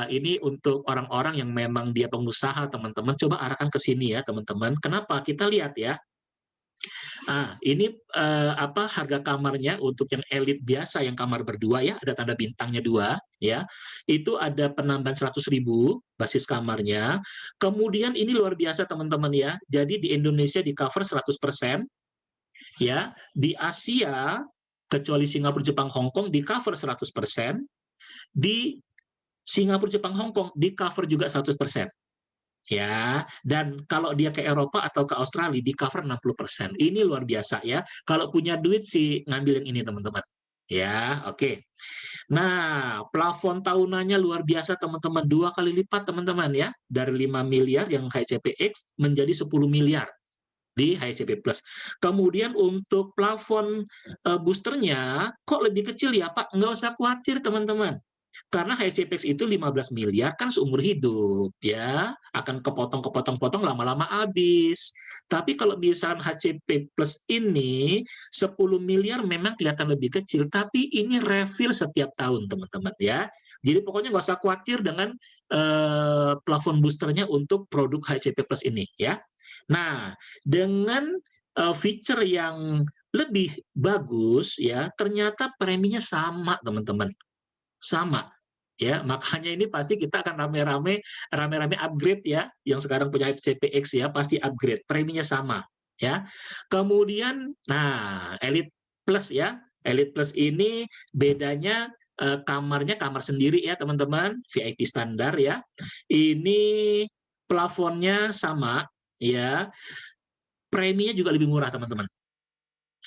Ini untuk orang-orang yang memang dia pengusaha teman-teman. Coba arahkan ke sini ya teman-teman. Kenapa? Kita lihat ya. Ini apa harga kamarnya untuk yang Elite biasa, yang kamar berdua ya, ada tanda bintangnya 2 ya. Itu ada penambahan 100.000 basis kamarnya. Kemudian ini luar biasa teman-teman ya. Jadi di Indonesia di cover 100%, ya. Di Asia kecuali Singapura, Jepang, Hong Kong di cover 100%. Di Singapura, Jepang, Hong Kong di cover juga 100%. Ya, dan kalau dia ke Eropa atau ke Australia di cover 60%. Ini luar biasa ya. Kalau punya duit sih ngambil yang ini teman-teman. Ya, oke. Nah, plafon tahunannya luar biasa teman-teman, 2 kali lipat teman-teman ya. Dari 5 miliar yang HCPX menjadi 10 miliar di HCP Plus. Kemudian untuk plafon boosternya kok lebih kecil ya Pak? Nggak usah khawatir teman-teman. Karena HCPX itu 15 miliar kan seumur hidup, ya. Akan kepotong-kepotong-potong lama-lama habis. Tapi kalau misalnya HCP Plus ini 10 miliar memang kelihatan lebih kecil, tapi ini refill setiap tahun, teman-teman, ya. Jadi pokoknya nggak usah khawatir dengan plafon boosternya untuk produk HCP Plus ini, ya. Nah, dengan feature yang lebih bagus, ya, ternyata preminya sama, teman-teman. Sama, ya. Makanya ini pasti kita akan rame-rame upgrade ya, yang sekarang punya CPX ya, pasti upgrade, preminya sama, ya. Kemudian, nah, Elite Plus ya, Elite Plus ini bedanya kamarnya kamar sendiri ya teman-teman, VIP standar ya. Ini plafonnya sama, ya. Preminya juga lebih murah teman-teman.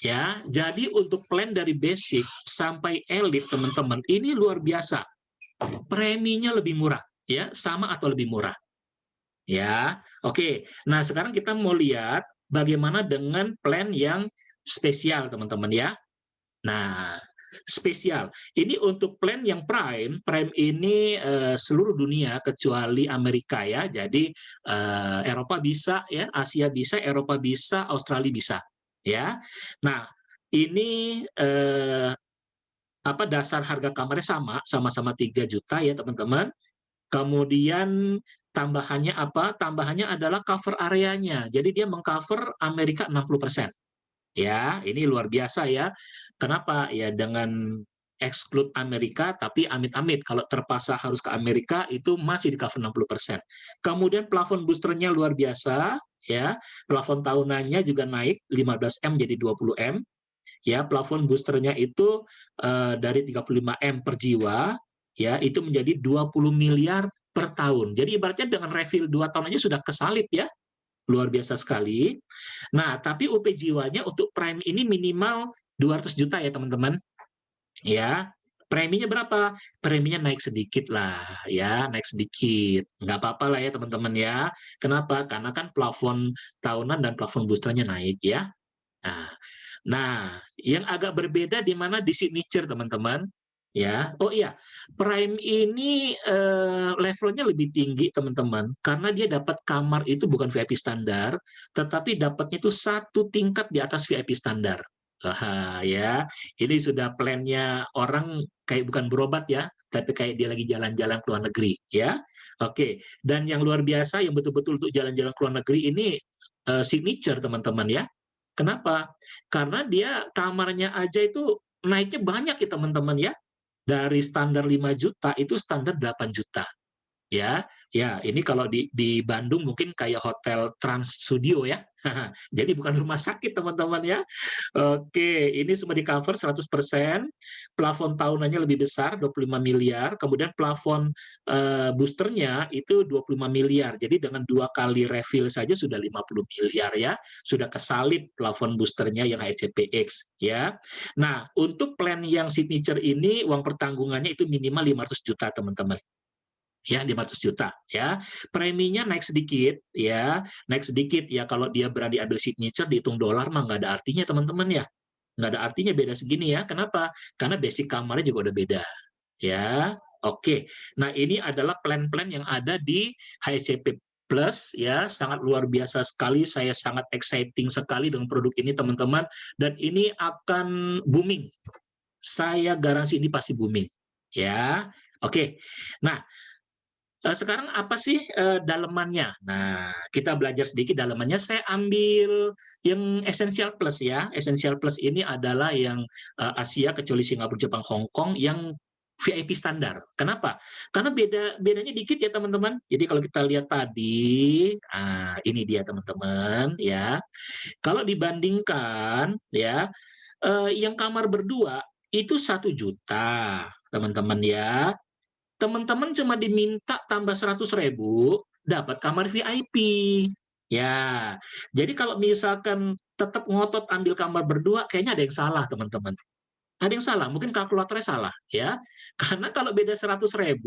Ya, jadi untuk plan dari basic sampai elite teman-teman ini luar biasa. Preminya lebih murah, ya, sama atau lebih murah. Ya, oke. Nah, sekarang kita mau lihat bagaimana dengan plan yang spesial, teman-teman ya. Nah, spesial. Ini untuk plan yang prime. Prime ini seluruh dunia kecuali Amerika ya. Jadi Eropa bisa ya, Asia bisa, Eropa bisa, Australia bisa. Ya. Nah, ini apa dasar harga kamarnya sama-sama 3 juta ya, teman-teman. Kemudian tambahannya apa? Tambahannya adalah cover areanya. Jadi dia mengcover Amerika 60%. Ya, ini luar biasa ya. Kenapa? Ya dengan exclude Amerika, tapi amit-amit kalau terpaksa harus ke Amerika itu masih di cover 60%. Kemudian plafon boosternya luar biasa, ya. Plafon tahunannya juga naik 15M jadi 20M. Ya, plafon boosternya itu dari 35M per jiwa, ya, itu menjadi 20 miliar per tahun. Jadi ibaratnya dengan refill 2 tahun aja sudah kesalip ya. luar biasa sekali. Nah, tapi UP jiwanya untuk prime ini minimal 200 juta ya teman-teman. Ya, preminya berapa? Preminya naik sedikit lah, ya, naik sedikit. Nggak apa-apa lah ya teman-teman ya. Kenapa? Karena kan plafon tahunan dan plafon boosternya naik ya. Nah, yang agak berbeda di mana di signature teman-teman. Ya, oh iya, Prime ini levelnya lebih tinggi teman-teman, karena dia dapat kamar itu bukan VIP standar, tetapi dapatnya itu satu tingkat di atas VIP standar. Ya, ini sudah plannya orang kayak bukan berobat ya, tapi kayak dia lagi jalan-jalan ke luar negeri ya. Oke, dan yang luar biasa yang betul-betul untuk jalan-jalan ke luar negeri ini signature teman-teman ya. Kenapa? Karena dia kamarnya aja itu naiknya banyak ya teman-teman ya. Dari standar 5 juta itu standar 8 juta. Ya, ini kalau di Bandung mungkin kayak hotel Trans Studio ya. Jadi bukan rumah sakit teman-teman ya. Oke, ini semua di-cover 100%. Plafon tahunannya lebih besar 25 miliar, kemudian plafon boosternya itu 25 miliar. Jadi dengan 2 kali refill saja sudah 50 miliar ya. Sudah kesalip plafon boosternya yang HCPX ya. Nah, untuk plan yang signature ini uang pertanggungannya itu minimal 500 juta teman-teman. Ya, 500 juta ya. Preminya naik sedikit ya, naik sedikit ya. Kalau dia berani ambil signature dihitung dolar mah nggak ada artinya teman-teman ya, nggak ada artinya beda segini ya. Kenapa? Karena basic kamarnya juga udah beda ya. Oke, nah ini adalah plan-plan yang ada di HCP Plus ya, sangat luar biasa sekali. Saya sangat exciting sekali dengan produk ini teman-teman, dan ini akan booming. Saya garansi ini pasti booming ya. Oke, nah sekarang apa sih dalemannya? Nah, kita belajar sedikit dalemannya. Saya ambil yang Essential Plus ya. Essential Plus ini adalah yang Asia kecuali Singapura, Jepang, Hong Kong yang VIP standar. Kenapa? Karena bedanya dikit ya teman-teman. Jadi kalau kita lihat tadi, ini dia teman-teman ya. Kalau dibandingkan ya, yang kamar berdua itu 1 juta teman-teman ya. Teman-teman cuma diminta tambah 100.000 dapat kamar VIP. Ya, jadi kalau misalkan tetap ngotot ambil kamar berdua, kayaknya ada yang salah teman-teman. Ada yang salah, mungkin kalkulatornya salah ya. Karena kalau beda 100.000,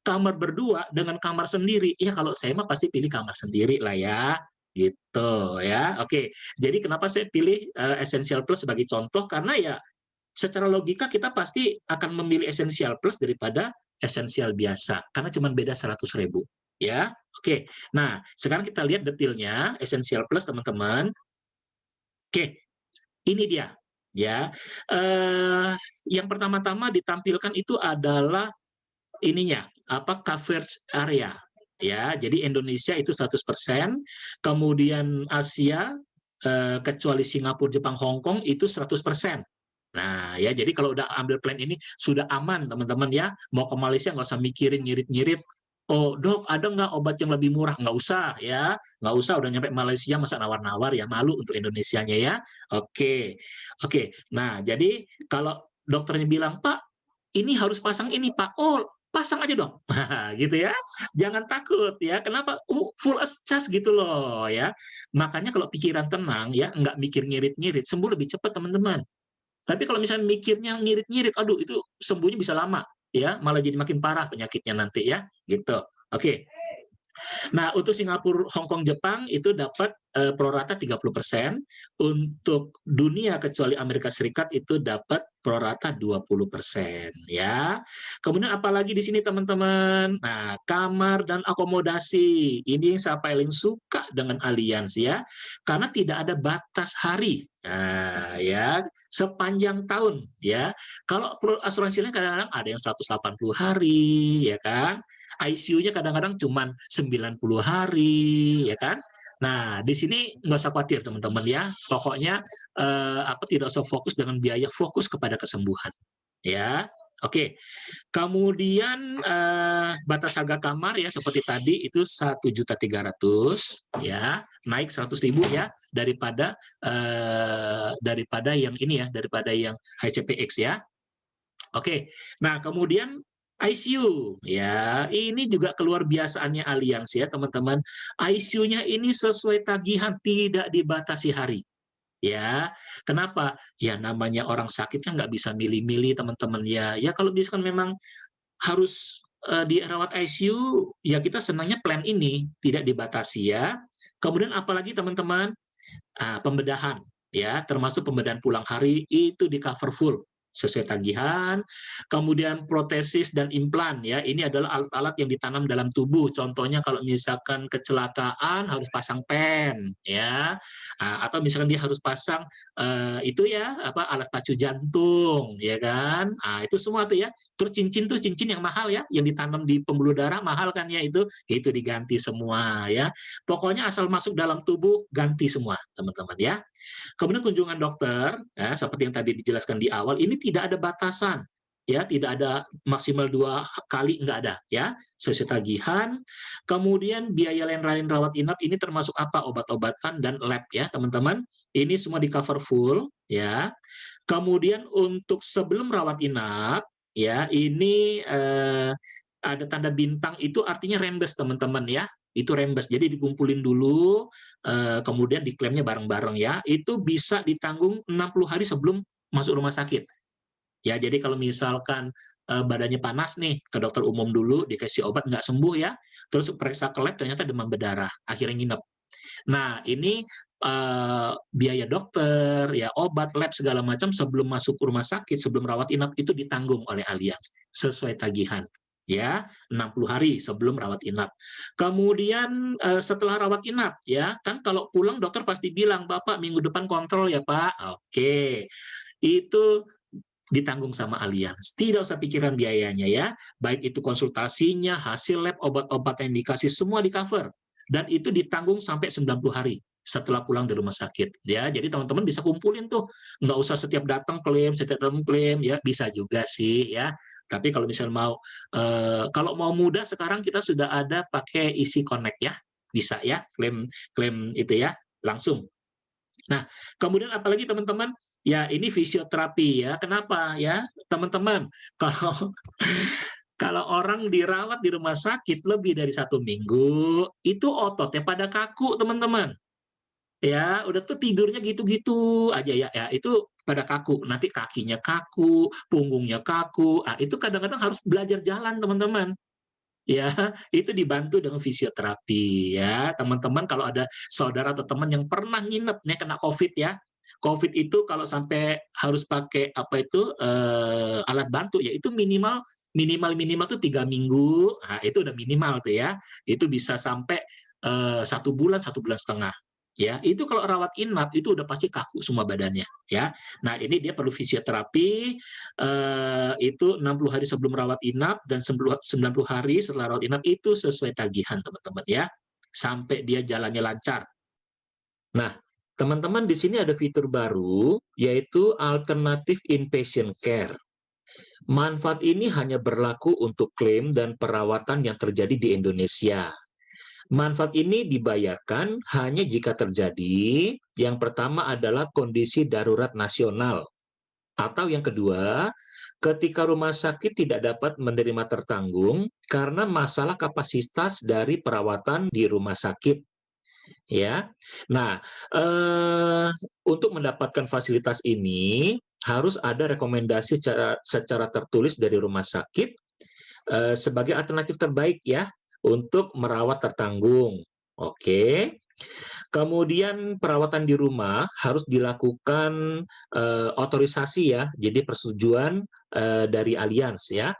kamar berdua dengan kamar sendiri, ya kalau saya mah pasti pilih kamar sendiri lah ya. Gitu ya. Oke, jadi kenapa saya pilih Essential Plus sebagai contoh? Karena ya secara logika kita pasti akan memilih Essential Plus daripada Essential biasa, karena cuma beda 100.000 ya. Oke, nah sekarang kita lihat detailnya Essential Plus teman-teman. Oke, ini dia ya. Yang pertama-tama ditampilkan itu adalah ininya, coverage area ya. Jadi Indonesia itu 100%, kemudian Asia kecuali Singapura, Jepang, Hong Kong itu 100%. Nah, ya jadi kalau udah ambil plan ini sudah aman teman-teman ya. Mau ke Malaysia nggak usah mikirin ngirit-ngirit. Oh dok, ada nggak obat yang lebih murah? Nggak usah ya, nggak usah. Udah nyampe Malaysia masa nawar-nawar ya, malu untuk Indonesianya ya. Oke. Nah jadi kalau dokternya bilang Pak, ini harus pasang ini Pak. Oh pasang aja dong, gitu ya. Jangan takut ya. Kenapa? Full charge gitu loh ya. Makanya kalau pikiran tenang ya, nggak mikir ngirit-ngirit, sembuh lebih cepat teman-teman. Tapi kalau misalnya mikirnya ngirit-ngirit, aduh itu sembuhnya bisa lama, ya, malah jadi makin parah penyakitnya nanti ya, gitu. Oke. Nah, untuk Singapura, Hong Kong, Jepang itu dapat pro rata 30%, untuk dunia kecuali Amerika Serikat itu dapat pro rata 20% ya. Kemudian apalagi di sini teman-teman? Nah, kamar dan akomodasi. Ini yang saya paling suka dengan Allianz ya, karena tidak ada batas hari. Nah, ya, sepanjang tahun ya. Kalau asuransinya kadang-kadang ada yang 180 hari ya kan. ICU-nya kadang-kadang cuma 90 hari, ya kan? Nah, di sini nggak usah khawatir teman-teman ya. Pokoknya tidak usah fokus dengan biaya, fokus kepada kesembuhan. Ya, oke. Kemudian batas harga kamar ya seperti tadi itu 1.300.000 ya, naik 100.000 ya daripada yang ini ya, daripada yang HCPX ya. Oke. Nah, kemudian ICU ya, ini juga keluar biasaannya Allianz ya teman-teman. ICU-nya ini sesuai tagihan, tidak dibatasi hari. Ya, kenapa? Ya namanya orang sakit kan nggak bisa milih-milih teman-teman ya. Ya kalau misalkan memang harus dirawat ICU, ya kita senangnya plan ini tidak dibatasi ya. Kemudian apalagi teman-teman, pembedahan ya, termasuk pembedahan pulang hari itu di cover full sesuai tagihan. Kemudian protesis dan implan ya, ini adalah alat-alat yang ditanam dalam tubuh. Contohnya kalau misalkan kecelakaan harus pasang pen ya, atau misalkan dia harus pasang itu ya apa alat pacu jantung ya kan. Itu semua tuh ya. Terus cincin tuh cincin yang mahal ya, yang ditanam di pembuluh darah mahal kan ya, itu diganti semua ya. Pokoknya asal masuk dalam tubuh ganti semua teman-teman ya. Kemudian kunjungan dokter, ya, seperti yang tadi dijelaskan di awal, ini tidak ada batasan, ya, tidak ada maksimal 2 kali, nggak ada, ya, sesuai tagihan. Kemudian biaya lain-lain rawat inap ini termasuk apa? Obat-obatan dan lab, ya, teman-teman. Ini semua di cover full, ya. Kemudian untuk sebelum rawat inap, ya, ini ada tanda bintang itu artinya rembes, teman-teman, ya. Itu rembes, jadi dikumpulin dulu, kemudian diklaimnya bareng-bareng ya, itu bisa ditanggung 60 hari sebelum masuk rumah sakit. Ya, jadi kalau misalkan badannya panas nih, ke dokter umum dulu, dikasih obat nggak sembuh ya, terus periksa ke lab ternyata demam berdarah, akhirnya nginep. Nah, ini biaya dokter, ya obat, lab segala macam sebelum masuk rumah sakit, sebelum rawat inap itu ditanggung oleh Allianz sesuai tagihan. Ya, 60 hari sebelum rawat inap. Kemudian setelah rawat inap ya, kan kalau pulang dokter pasti bilang, "Bapak minggu depan kontrol ya, Pak." Oke. Itu ditanggung sama Allianz. Tidak usah pikiran biayanya ya. Baik itu konsultasinya, hasil lab, obat-obat yang dikasih semua di-cover. Dan itu ditanggung sampai 90 hari setelah pulang dari rumah sakit. Ya, jadi teman-teman bisa kumpulin tuh. Nggak usah setiap datang klaim, ya bisa juga sih ya. Tapi kalau misalnya mau, kalau mau mudah sekarang kita sudah ada pakai Easy Connect ya. Bisa ya, klaim itu ya, langsung. Nah, kemudian apalagi teman-teman, ya ini fisioterapi ya. Kenapa ya, teman-teman? Kalau kalau orang dirawat di rumah sakit lebih dari 1 minggu, itu ototnya pada kaku, teman-teman. Ya, udah tuh tidurnya gitu-gitu aja ya, ya itu pada kaku. Nanti kakinya kaku, punggungnya kaku. Itu kadang-kadang harus belajar jalan, teman-teman. Ya, itu dibantu dengan fisioterapi ya. Teman-teman kalau ada saudara atau teman yang pernah nginep nih kena COVID ya. COVID itu kalau sampai harus pakai apa itu alat bantu ya itu minimal minimal minimal tuh 3 minggu. Itu udah minimal tuh ya. Itu bisa sampai 1 bulan 1 bulan setengah. Ya, itu kalau rawat inap itu udah pasti kaku semua badannya ya. Nah, ini dia perlu fisioterapi itu 60 hari sebelum rawat inap dan 90 hari setelah rawat inap itu sesuai tagihan teman-teman ya, sampai dia jalannya lancar. Nah, teman-teman di sini ada fitur baru yaitu alternatif inpatient care. Manfaat ini hanya berlaku untuk klaim dan perawatan yang terjadi di Indonesia. Manfaat ini dibayarkan hanya jika terjadi, yang pertama adalah kondisi darurat nasional. Atau yang kedua, ketika rumah sakit tidak dapat menerima tertanggung karena masalah kapasitas dari perawatan di rumah sakit. Ya, nah untuk mendapatkan fasilitas ini harus ada rekomendasi secara tertulis dari rumah sakit sebagai alternatif terbaik ya untuk merawat tertanggung. Oke. Kemudian perawatan di rumah harus dilakukan otorisasi ya, jadi persetujuan dari Allianz ya.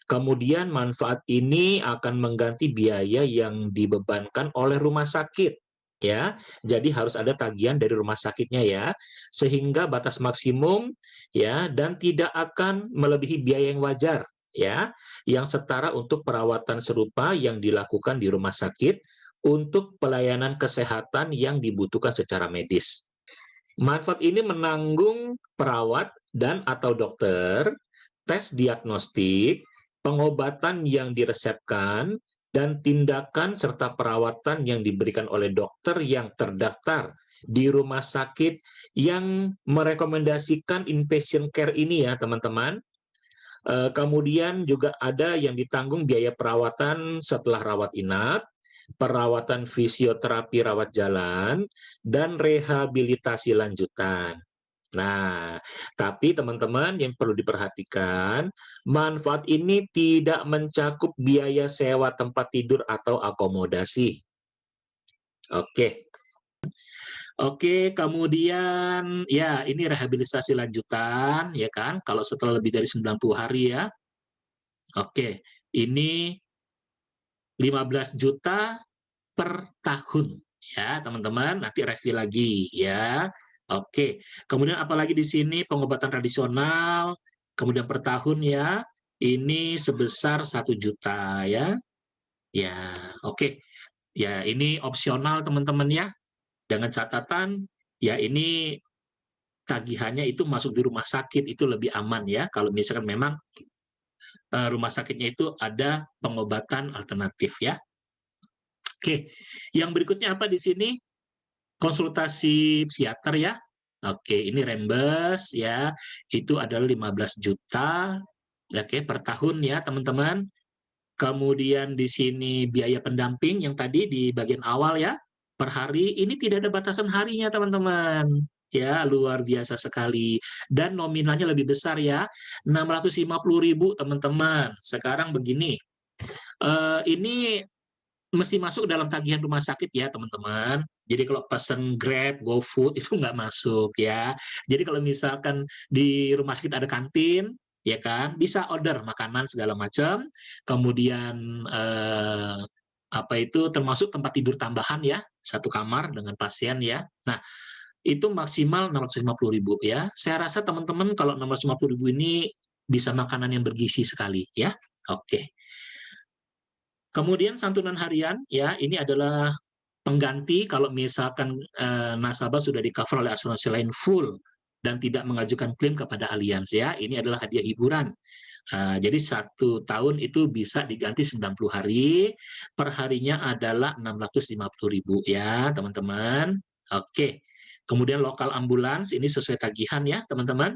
Kemudian manfaat ini akan mengganti biaya yang dibebankan oleh rumah sakit ya. Jadi harus ada tagihan dari rumah sakitnya ya, sehingga batas maksimum ya dan tidak akan melebihi biaya yang wajar ya, yang setara untuk perawatan serupa yang dilakukan di rumah sakit untuk pelayanan kesehatan yang dibutuhkan secara medis. Manfaat ini menanggung perawat dan atau dokter, tes diagnostik, pengobatan yang diresepkan, dan tindakan serta perawatan yang diberikan oleh dokter yang terdaftar di rumah sakit yang merekomendasikan inpatient care ini ya teman-teman. Kemudian juga ada yang ditanggung biaya perawatan setelah rawat inap, perawatan fisioterapi rawat jalan, dan rehabilitasi lanjutan. Nah, tapi teman-teman yang perlu diperhatikan, manfaat ini tidak mencakup biaya sewa tempat tidur atau akomodasi. Oke. Oke, kemudian ya ini rehabilitasi lanjutan ya kan, kalau setelah lebih dari 90 hari ya. Oke, ini 15 juta per tahun ya teman-teman, nanti review lagi ya. Oke, kemudian apalagi di sini pengobatan tradisional, kemudian per tahun ya, ini sebesar 1 juta ya. Ya, oke. Ya, ini opsional teman-teman ya. Dengan catatan, ya ini tagihannya itu masuk di rumah sakit itu lebih aman ya. Kalau misalkan memang rumah sakitnya itu ada pengobatan alternatif ya. Oke, yang berikutnya apa di sini? Konsultasi psikiater ya. Oke, ini reimburse ya. Itu adalah 15 juta oke per tahun ya, teman-teman. Kemudian di sini biaya pendamping yang tadi di bagian awal ya, per hari ini tidak ada batasan harinya, teman-teman. Ya, luar biasa sekali. Dan nominalnya lebih besar ya, 650.000 teman-teman. Sekarang begini, ini mesti masuk dalam tagihan rumah sakit ya teman-teman. Jadi kalau pesan Grab, GoFood itu nggak masuk ya. Jadi kalau misalkan di rumah sakit ada kantin, ya kan, bisa order makanan segala macam. Kemudian apa itu termasuk tempat tidur tambahan ya, satu kamar dengan pasien ya. Nah itu maksimal 650.000 ya. Saya rasa teman-teman kalau 650.000 ini bisa makanan yang bergizi sekali ya. Oke. Kemudian santunan harian, ya ini adalah pengganti kalau misalkan nasabah sudah di-cover oleh asuransi lain full dan tidak mengajukan klaim kepada Allianz ya. Ini adalah hadiah hiburan. Jadi 1 tahun itu bisa diganti 90 hari, per harinya adalah 650.000 ya teman-teman. Oke. Kemudian lokal ambulans, ini sesuai tagihan ya teman-teman.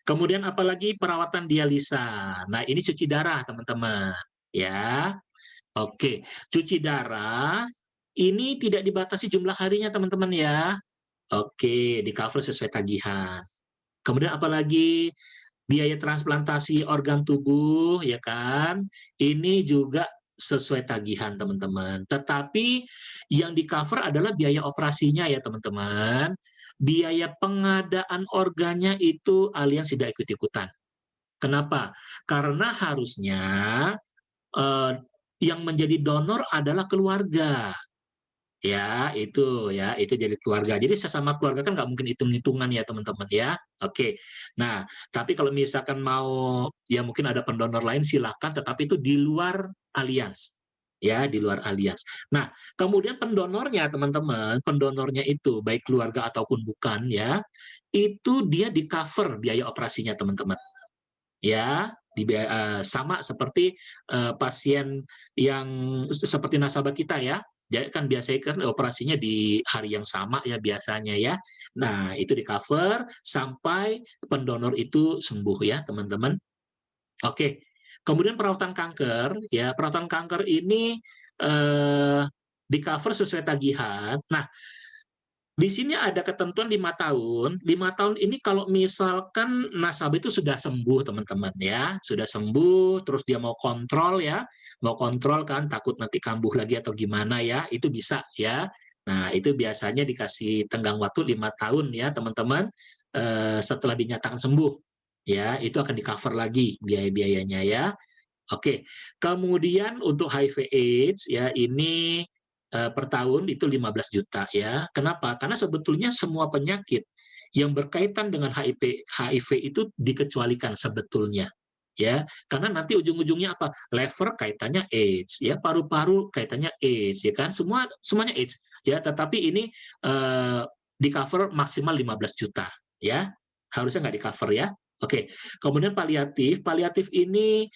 Kemudian apalagi perawatan dialisa. Nah ini cuci darah teman-teman. Ya, oke. Cuci darah ini tidak dibatasi jumlah harinya teman-teman ya. Oke, di cover sesuai tagihan. Kemudian apalagi biaya transplantasi organ tubuh ya kan. Ini juga sesuai tagihan teman-teman. Tetapi yang di cover adalah biaya operasinya ya teman-teman. Biaya pengadaan organnya itu Allianz tidak ikut-ikutan. Kenapa? Karena harusnya yang menjadi donor adalah keluarga. Ya, itu jadi keluarga. Jadi sesama keluarga kan nggak mungkin hitung-hitungan ya teman-teman ya. Oke. Nah, tapi kalau misalkan mau ya mungkin ada pendonor lain silakan, tetapi itu di luar Allianz. Ya, di luar Allianz. Nah, kemudian pendonornya teman-teman, pendonornya itu baik keluarga ataupun bukan ya, itu dia di cover biaya operasinya teman-teman. Ya, sama seperti pasien yang seperti nasabah kita ya. Jadi kan biasanya kan operasinya di hari yang sama ya biasanya ya. Nah, itu di cover sampai pendonor itu sembuh ya, teman-teman. Oke. Kemudian perawatan kanker ya, perawatan kanker ini di cover sesuai tagihan. Nah, di sini ada ketentuan 5 tahun. 5 tahun ini kalau misalkan nasabah itu sudah sembuh, teman-teman ya. Sudah sembuh, terus dia mau kontrol ya. Mau kontrol kan, takut nanti kambuh lagi atau gimana ya. Itu bisa ya. Nah, itu biasanya dikasih tenggang waktu 5 tahun ya, teman-teman. Setelah dinyatakan sembuh. Ya, itu akan di-cover lagi biaya-biayanya ya. Oke. Kemudian untuk HIV AIDS ya, ini per tahun itu 15 juta ya. Kenapa? Karena sebetulnya semua penyakit yang berkaitan dengan HIV itu dikecualikan sebetulnya. Ya, karena nanti ujung-ujungnya apa? Liver kaitannya AIDS, ya, paru-paru kaitannya AIDS, ya kan? Semuanya AIDS, ya. Tetapi ini di cover maksimal 15 juta, ya. Harusnya nggak di cover ya. Oke, kemudian paliatif. Paliatif ini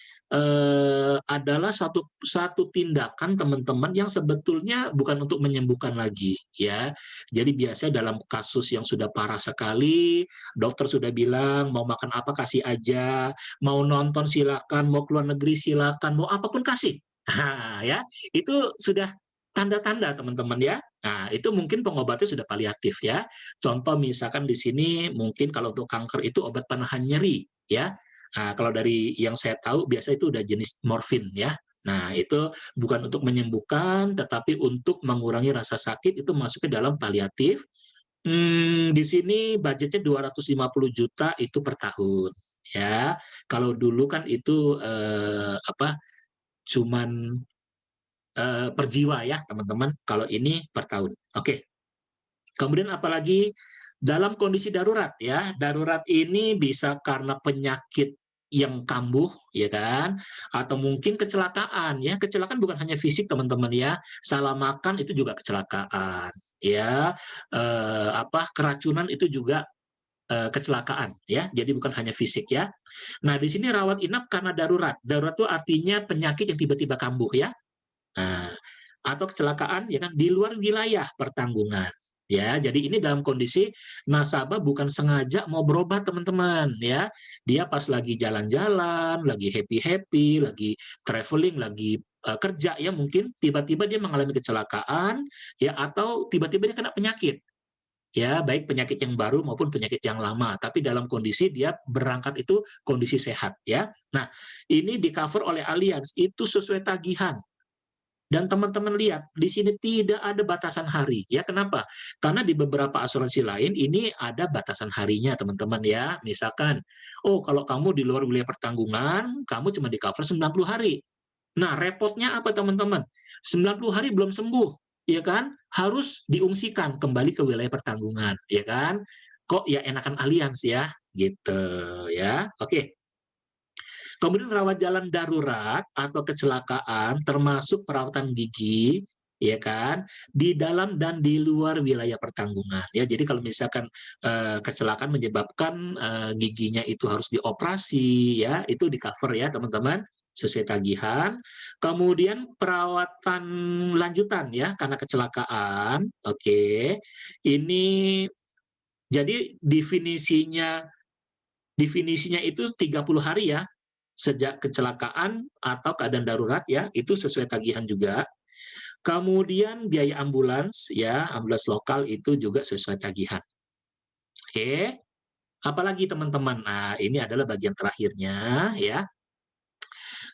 adalah satu tindakan teman-teman yang sebetulnya bukan untuk menyembuhkan lagi, ya. Jadi biasanya dalam kasus yang sudah parah sekali, dokter sudah bilang mau makan apa kasih aja, mau nonton silakan, mau keluar negeri silakan, mau apapun kasih. Nah, ya, itu sudah tanda-tanda teman-teman ya. Nah, itu mungkin pengobatnya sudah paliatif ya. Contoh misalkan di sini mungkin kalau untuk kanker itu obat penahan nyeri ya. Nah, kalau dari yang saya tahu biasa itu udah jenis morfin ya. Nah, itu bukan untuk menyembuhkan tetapi untuk mengurangi rasa sakit itu masuk ke dalam paliatif. Di sini budgetnya 250 juta itu per tahun ya. Kalau dulu kan itu cuman per jiwa ya, teman-teman. Kalau ini per tahun. Oke. Kemudian apalagi dalam kondisi darurat ya. Darurat ini bisa karena penyakit yang kambuh ya kan, atau mungkin kecelakaan ya. Kecelakaan bukan hanya fisik teman-teman ya. Salah makan itu juga kecelakaan ya. Keracunan itu juga kecelakaan ya. Jadi bukan hanya fisik ya. Nah, di sini rawat inap karena darurat. Darurat itu artinya penyakit yang tiba-tiba kambuh ya. Nah, atau kecelakaan ya kan di luar wilayah pertanggungan. Ya, jadi ini dalam kondisi nasabah bukan sengaja mau berobat teman-teman ya. Dia pas lagi jalan-jalan, lagi happy-happy, lagi traveling, lagi kerja ya mungkin tiba-tiba dia mengalami kecelakaan ya atau tiba-tiba dia kena penyakit. Ya, baik penyakit yang baru maupun penyakit yang lama, tapi dalam kondisi dia berangkat itu kondisi sehat ya. Nah, ini di-cover oleh Allianz itu sesuai tagihan. Dan teman-teman lihat, di sini tidak ada batasan hari. Ya, kenapa? Karena di beberapa asuransi lain ini ada batasan harinya, teman-teman ya. Misalkan, oh kalau kamu di luar wilayah pertanggungan, kamu cuma di-cover 90 hari. Nah, repotnya apa, teman-teman? 90 hari belum sembuh, ya kan? Harus diungsikan kembali ke wilayah pertanggungan, ya kan? Kok ya enakan Allianz ya, gitu ya. Oke. Kemudian rawat jalan darurat atau kecelakaan termasuk perawatan gigi ya kan di dalam dan di luar wilayah pertanggungan ya. Jadi kalau misalkan kecelakaan menyebabkan giginya itu harus dioperasi ya, itu di cover ya teman-teman sesuai tagihan. Kemudian perawatan lanjutan ya karena kecelakaan. Oke. Ini jadi definisinya itu 30 hari ya sejak kecelakaan atau keadaan darurat ya, itu sesuai tagihan juga. Kemudian biaya ambulans ya, ambulans lokal itu juga sesuai tagihan. Oke, apalagi teman-teman? Nah, ini adalah bagian terakhirnya ya.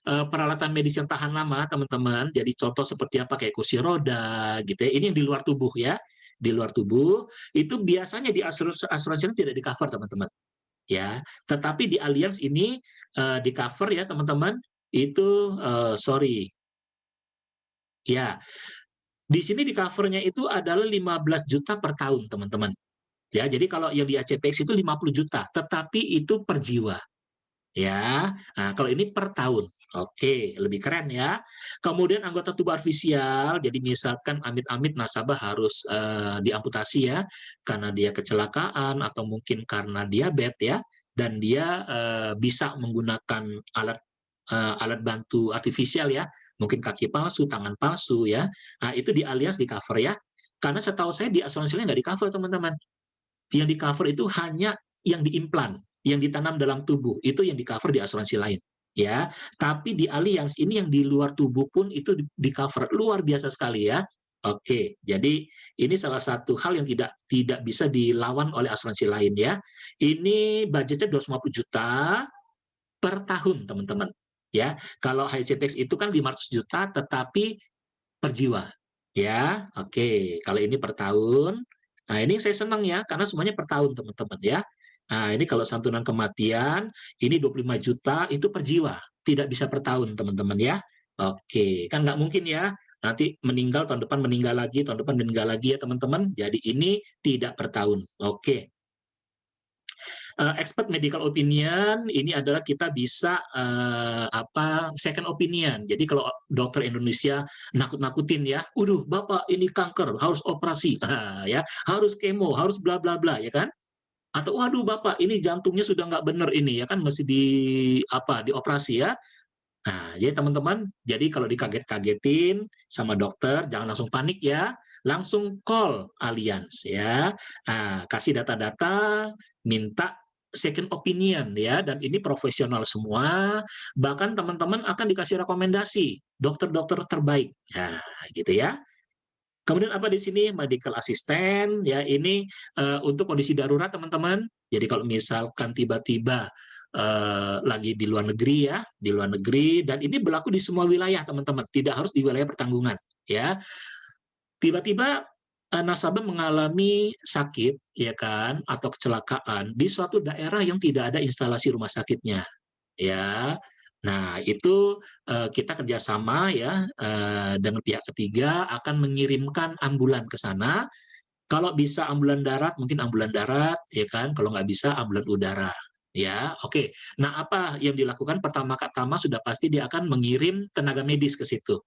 Peralatan medis yang tahan lama, teman-teman. Jadi contoh seperti apa kayak kursi roda gitu ya. Ini yang di luar tubuh ya. Di luar tubuh itu biasanya di asuransi tidak di-cover, teman-teman. Ya, tetapi di Allianz ini di cover ya teman-teman itu sorry ya di sini di covernya itu adalah 15 juta per tahun teman-teman ya. Jadi kalau yang di ACPX itu 50 juta tetapi itu per jiwa ya. Nah, kalau ini per tahun. Oke, lebih keren ya. Kemudian anggota tubuh artifisial, jadi misalkan amit-amit nasabah harus diamputasi ya, karena dia kecelakaan atau mungkin karena diabetes ya, dan dia bisa menggunakan alat bantu artifisial ya, mungkin kaki palsu, tangan palsu ya. Nah, itu di Allianz di cover ya. Karena setahu saya di asuransinya nggak di cover teman-teman. Yang di cover itu hanya yang diimplan, yang ditanam dalam tubuh, itu yang di-cover di asuransi lain, ya. Tapi di Allianz ini yang di luar tubuh pun itu di-cover, luar biasa sekali ya. Oke, jadi ini salah satu hal yang tidak bisa dilawan oleh asuransi lain ya. Ini budgetnya 250 juta per tahun, teman-teman. Ya, kalau HCPX itu kan 500 juta tetapi per jiwa. Ya, oke. Kalau ini per tahun. Nah, ini saya senang ya, karena semuanya per tahun, teman-teman ya. Nah, ini kalau santunan kematian, ini 25 juta, itu per jiwa. Tidak bisa per tahun, teman-teman ya. Oke, kan nggak mungkin ya. Nanti meninggal, tahun depan meninggal lagi, tahun depan meninggal lagi ya, teman-teman. Jadi ini tidak per tahun. Oke. Expert medical opinion ini adalah kita bisa second opinion. Jadi kalau dokter Indonesia nakut-nakutin ya, "Uduh, Bapak ini kanker, harus operasi." Ya, harus kemo, harus bla bla bla ya kan? Atau waduh Bapak ini jantungnya sudah nggak benar ini ya kan mesti dioperasi ya. Nah, jadi teman-teman, jadi kalau dikaget-kagetin sama dokter, jangan langsung panik ya, langsung call Allianz ya. Nah, kasih data-data, minta second opinion ya, dan ini profesional semua, bahkan teman-teman akan dikasih rekomendasi dokter-dokter terbaik. Nah, gitu ya. Kemudian apa di sini? Medical assistant, ya ini untuk kondisi darurat teman-teman. Jadi kalau misalkan tiba-tiba lagi di luar negeri ya, di luar negeri, dan ini berlaku di semua wilayah teman-teman, tidak harus di wilayah pertanggungan ya. Tiba-tiba nasabah mengalami sakit, ya kan, atau kecelakaan di suatu daerah yang tidak ada instalasi rumah sakitnya, ya. Nah, itu kita kerjasama ya dengan pihak ketiga akan mengirimkan ambulan ke sana. Kalau bisa ambulan darat, mungkin ambulan darat, ya kan. Kalau nggak bisa, ambulan udara. Ya, oke. Nah, apa yang dilakukan pertama-tama sudah pasti dia akan mengirim tenaga medis ke situ.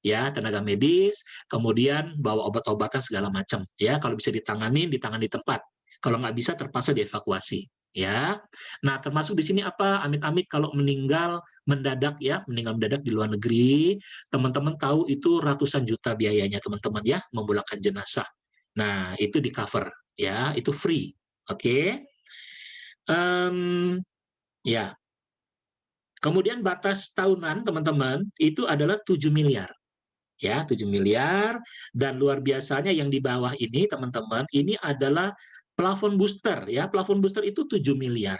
Ya, tenaga medis, kemudian bawa obat-obatan segala macam. Ya, kalau bisa ditangani di tempat. Kalau nggak bisa, terpaksa dievakuasi. Ya, nah termasuk di sini apa? Amit-amit kalau meninggal mendadak ya, meninggal mendadak di luar negeri, teman-teman tahu itu ratusan juta biayanya teman-teman ya, memulangkan jenazah. Nah, itu di cover ya, itu free. Oke. Em, ya. Kemudian batas tahunan teman-teman itu adalah 7 miliar. Ya, 7 miliar, dan luar biasanya yang di bawah ini teman-teman, ini adalah plafon booster ya. Plafon booster itu 7 miliar.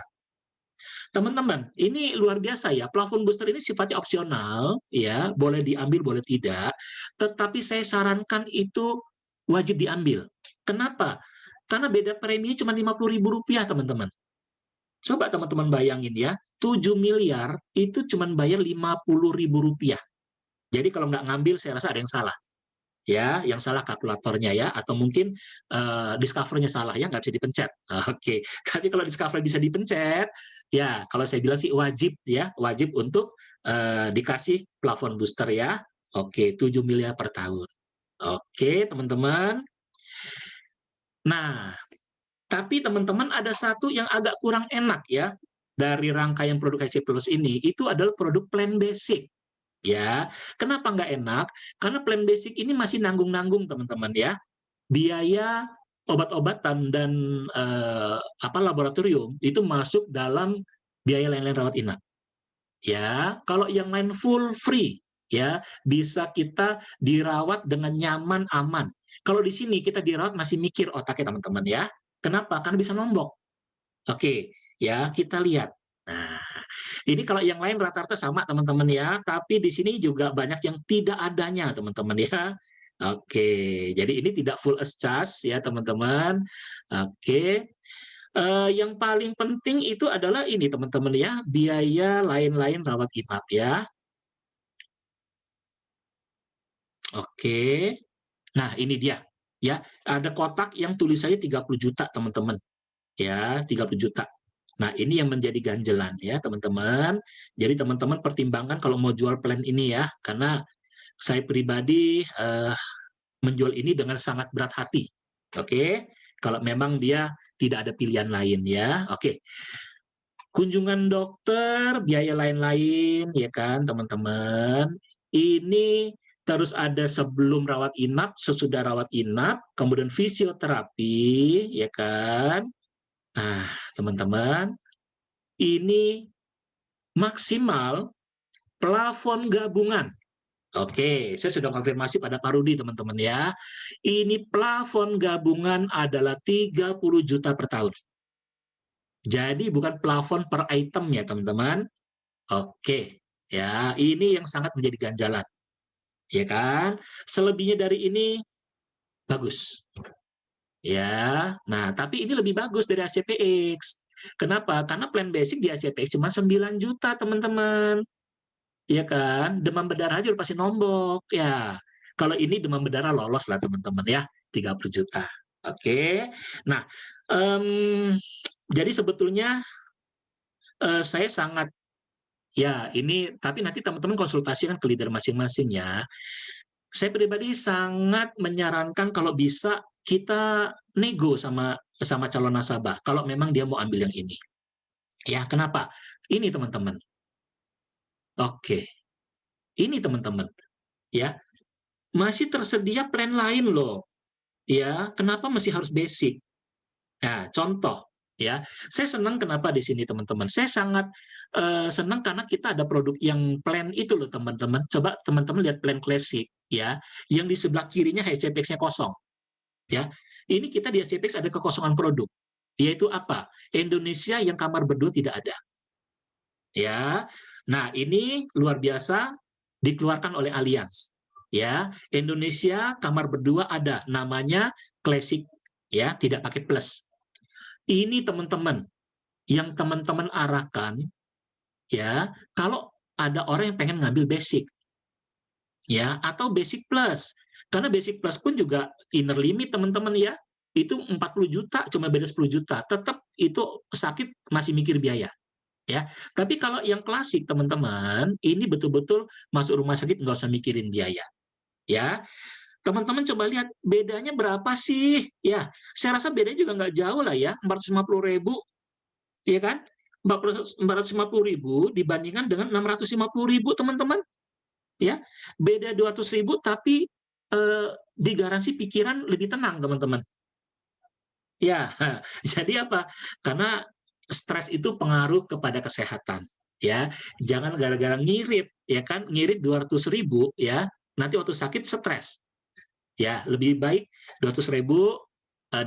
Teman-teman, ini luar biasa ya. Plafon booster ini sifatnya opsional ya, boleh diambil boleh tidak, tetapi saya sarankan itu wajib diambil. Kenapa? Karena beda premi cuma Rp50.000 teman-teman. Coba teman-teman bayangin ya, 7 miliar itu cuma bayar Rp50.000. Jadi kalau nggak ngambil, saya rasa ada yang salah. Ya, yang salah kalkulatornya ya, atau mungkin discover-nya salah ya, nggak bisa dipencet. Oke, tapi kalau discover bisa dipencet, ya kalau saya bilang sih wajib ya, wajib untuk dikasih plafon booster ya. Oke, 7 miliar per tahun. Oke, teman-teman. Nah, tapi teman-teman ada satu yang agak kurang enak ya dari rangkaian produk HC Plus ini, itu adalah produk plan basic. Ya, kenapa nggak enak? Karena plan basic ini masih nanggung-nanggung teman-teman ya. Biaya obat-obatan dan laboratorium itu masuk dalam biaya lain-lain rawat inap. Ya, kalau yang lain full free ya, bisa kita dirawat dengan nyaman, aman. Kalau di sini kita dirawat masih mikir otaknya teman-teman ya. Kenapa? Karena bisa nombok. Oke, ya kita lihat. Nah, ini kalau yang lain rata-rata sama teman-teman ya, tapi di sini juga banyak yang tidak adanya teman-teman ya. Oke, jadi ini tidak full as charge ya teman-teman. Oke, yang paling penting itu adalah ini teman-teman ya, biaya lain-lain rawat inap ya. Oke, nah ini dia ya, ada kotak yang tulisannya 30 juta teman-teman ya, 30 juta. Nah, ini yang menjadi ganjelan ya, teman-teman. Jadi teman-teman pertimbangkan kalau mau jual plan ini ya, karena saya pribadi menjual ini dengan sangat berat hati. Oke, kalau memang dia tidak ada pilihan lain ya. Oke. Kunjungan dokter, biaya lain-lain ya kan, teman-teman. Ini terus ada sebelum rawat inap, sesudah rawat inap, kemudian fisioterapi ya kan. Nah, teman-teman, ini maksimal plafon gabungan. Oke, saya sudah konfirmasi pada Pak Rudi, teman-teman ya. Ini plafon gabungan adalah 30 juta per tahun. Jadi bukan plafon per item ya, teman-teman. Oke, ya, ini yang sangat menjadi ganjalan. Ya kan? Selebihnya dari ini bagus. Ya, nah tapi ini lebih bagus dari ACPX. Kenapa? Karena plan basic di ACPX cuma 9 juta, teman-teman. Iya kan? Demam berdarah aja udah pasti nombok. Ya, kalau ini demam berdarah lolos lah, teman-teman ya, 30 juta. Oke. Nah, jadi sebetulnya saya sangat ya ini, tapi nanti teman-teman konsultasikan ke leader masing-masing ya. Saya pribadi sangat menyarankan kalau bisa kita nego sama sama calon nasabah kalau memang dia mau ambil yang ini. Ya, kenapa? Ini teman-teman. Oke. Ini teman-teman, ya. Masih tersedia plan lain loh. Ya, kenapa masih harus basic? Nah, contoh ya. Saya senang kenapa di sini teman-teman. Saya sangat senang karena kita ada produk yang plan itu loh teman-teman. Coba teman-teman lihat plan klasik ya. Yang di sebelah kirinya HCPX-nya kosong. Ya. Ini kita di HCPX ada kekosongan produk. Yaitu apa? Indonesia yang kamar berdua tidak ada. Ya. Nah, ini luar biasa dikeluarkan oleh Allianz. Ya, Indonesia kamar berdua ada, namanya Classic ya, tidak pakai plus. Ini teman-teman yang teman-teman arahkan ya, kalau ada orang yang pengen ngambil basic ya atau basic plus. Karena basic plus pun juga inner limit teman-teman ya. Itu 40 juta cuma beda 10 juta. Tetap itu sakit masih mikir biaya. Ya, tapi kalau yang klasik teman-teman, ini betul-betul masuk rumah sakit nggak usah mikirin biaya. Ya, teman-teman coba lihat bedanya berapa sih? Ya, saya rasa bedanya juga nggak jauh lah ya, 450.000, ya kan? 450.000 dibandingkan dengan 650.000 teman-teman. Ya, beda 200.000 tapi digaransi pikiran lebih tenang teman-teman. Ya, jadi apa? Karena stres itu pengaruh kepada kesehatan. Ya, jangan gara-gara ngirit, ya kan? Ngirit 200.000 ya, nanti waktu sakit stres. Ya, lebih baik 200.000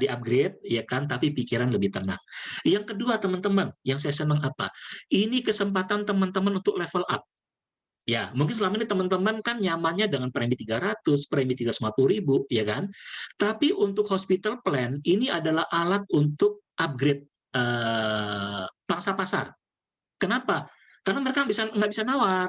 di-upgrade, ya kan, tapi pikiran lebih tenang. Yang kedua, teman-teman, yang saya senang apa? Ini kesempatan teman-teman untuk level up. Ya, mungkin selama ini teman-teman kan nyamannya dengan premi 300, premi 350.000, ya kan? Tapi untuk hospital plan, ini adalah alat untuk upgrade pangsa pasar. Kenapa? Karena mereka nggak bisa nawar.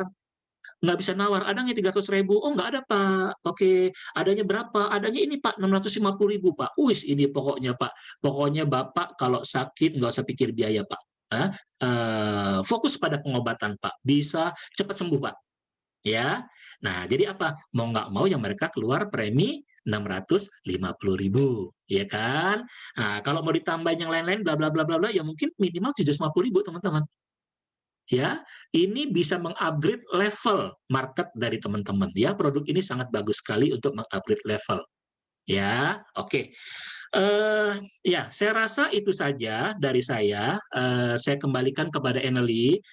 Nggak bisa nawar, ada nggak 300.000? Oh, nggak ada, Pak. Oke, adanya berapa? Adanya ini, Pak, 650.000, Pak. Wis, ini pokoknya, Pak. Pokoknya Bapak kalau sakit nggak usah pikir biaya, Pak. Fokus pada pengobatan, Pak. Bisa cepat sembuh, Pak. Ya, nah jadi apa? Mau nggak mau yang mereka keluar premi 650.000, ya kan? Nah, kalau mau ditambahin yang lain-lain, bla bla bla bla bla, ya mungkin minimal 750.000 teman-teman. Ya, ini bisa mengupgrade level market dari teman-teman. Ya, produk ini sangat bagus sekali untuk mengupgrade level. Ya, oke. Ya, saya rasa itu saja dari saya. Saya kembalikan kepada Eneli.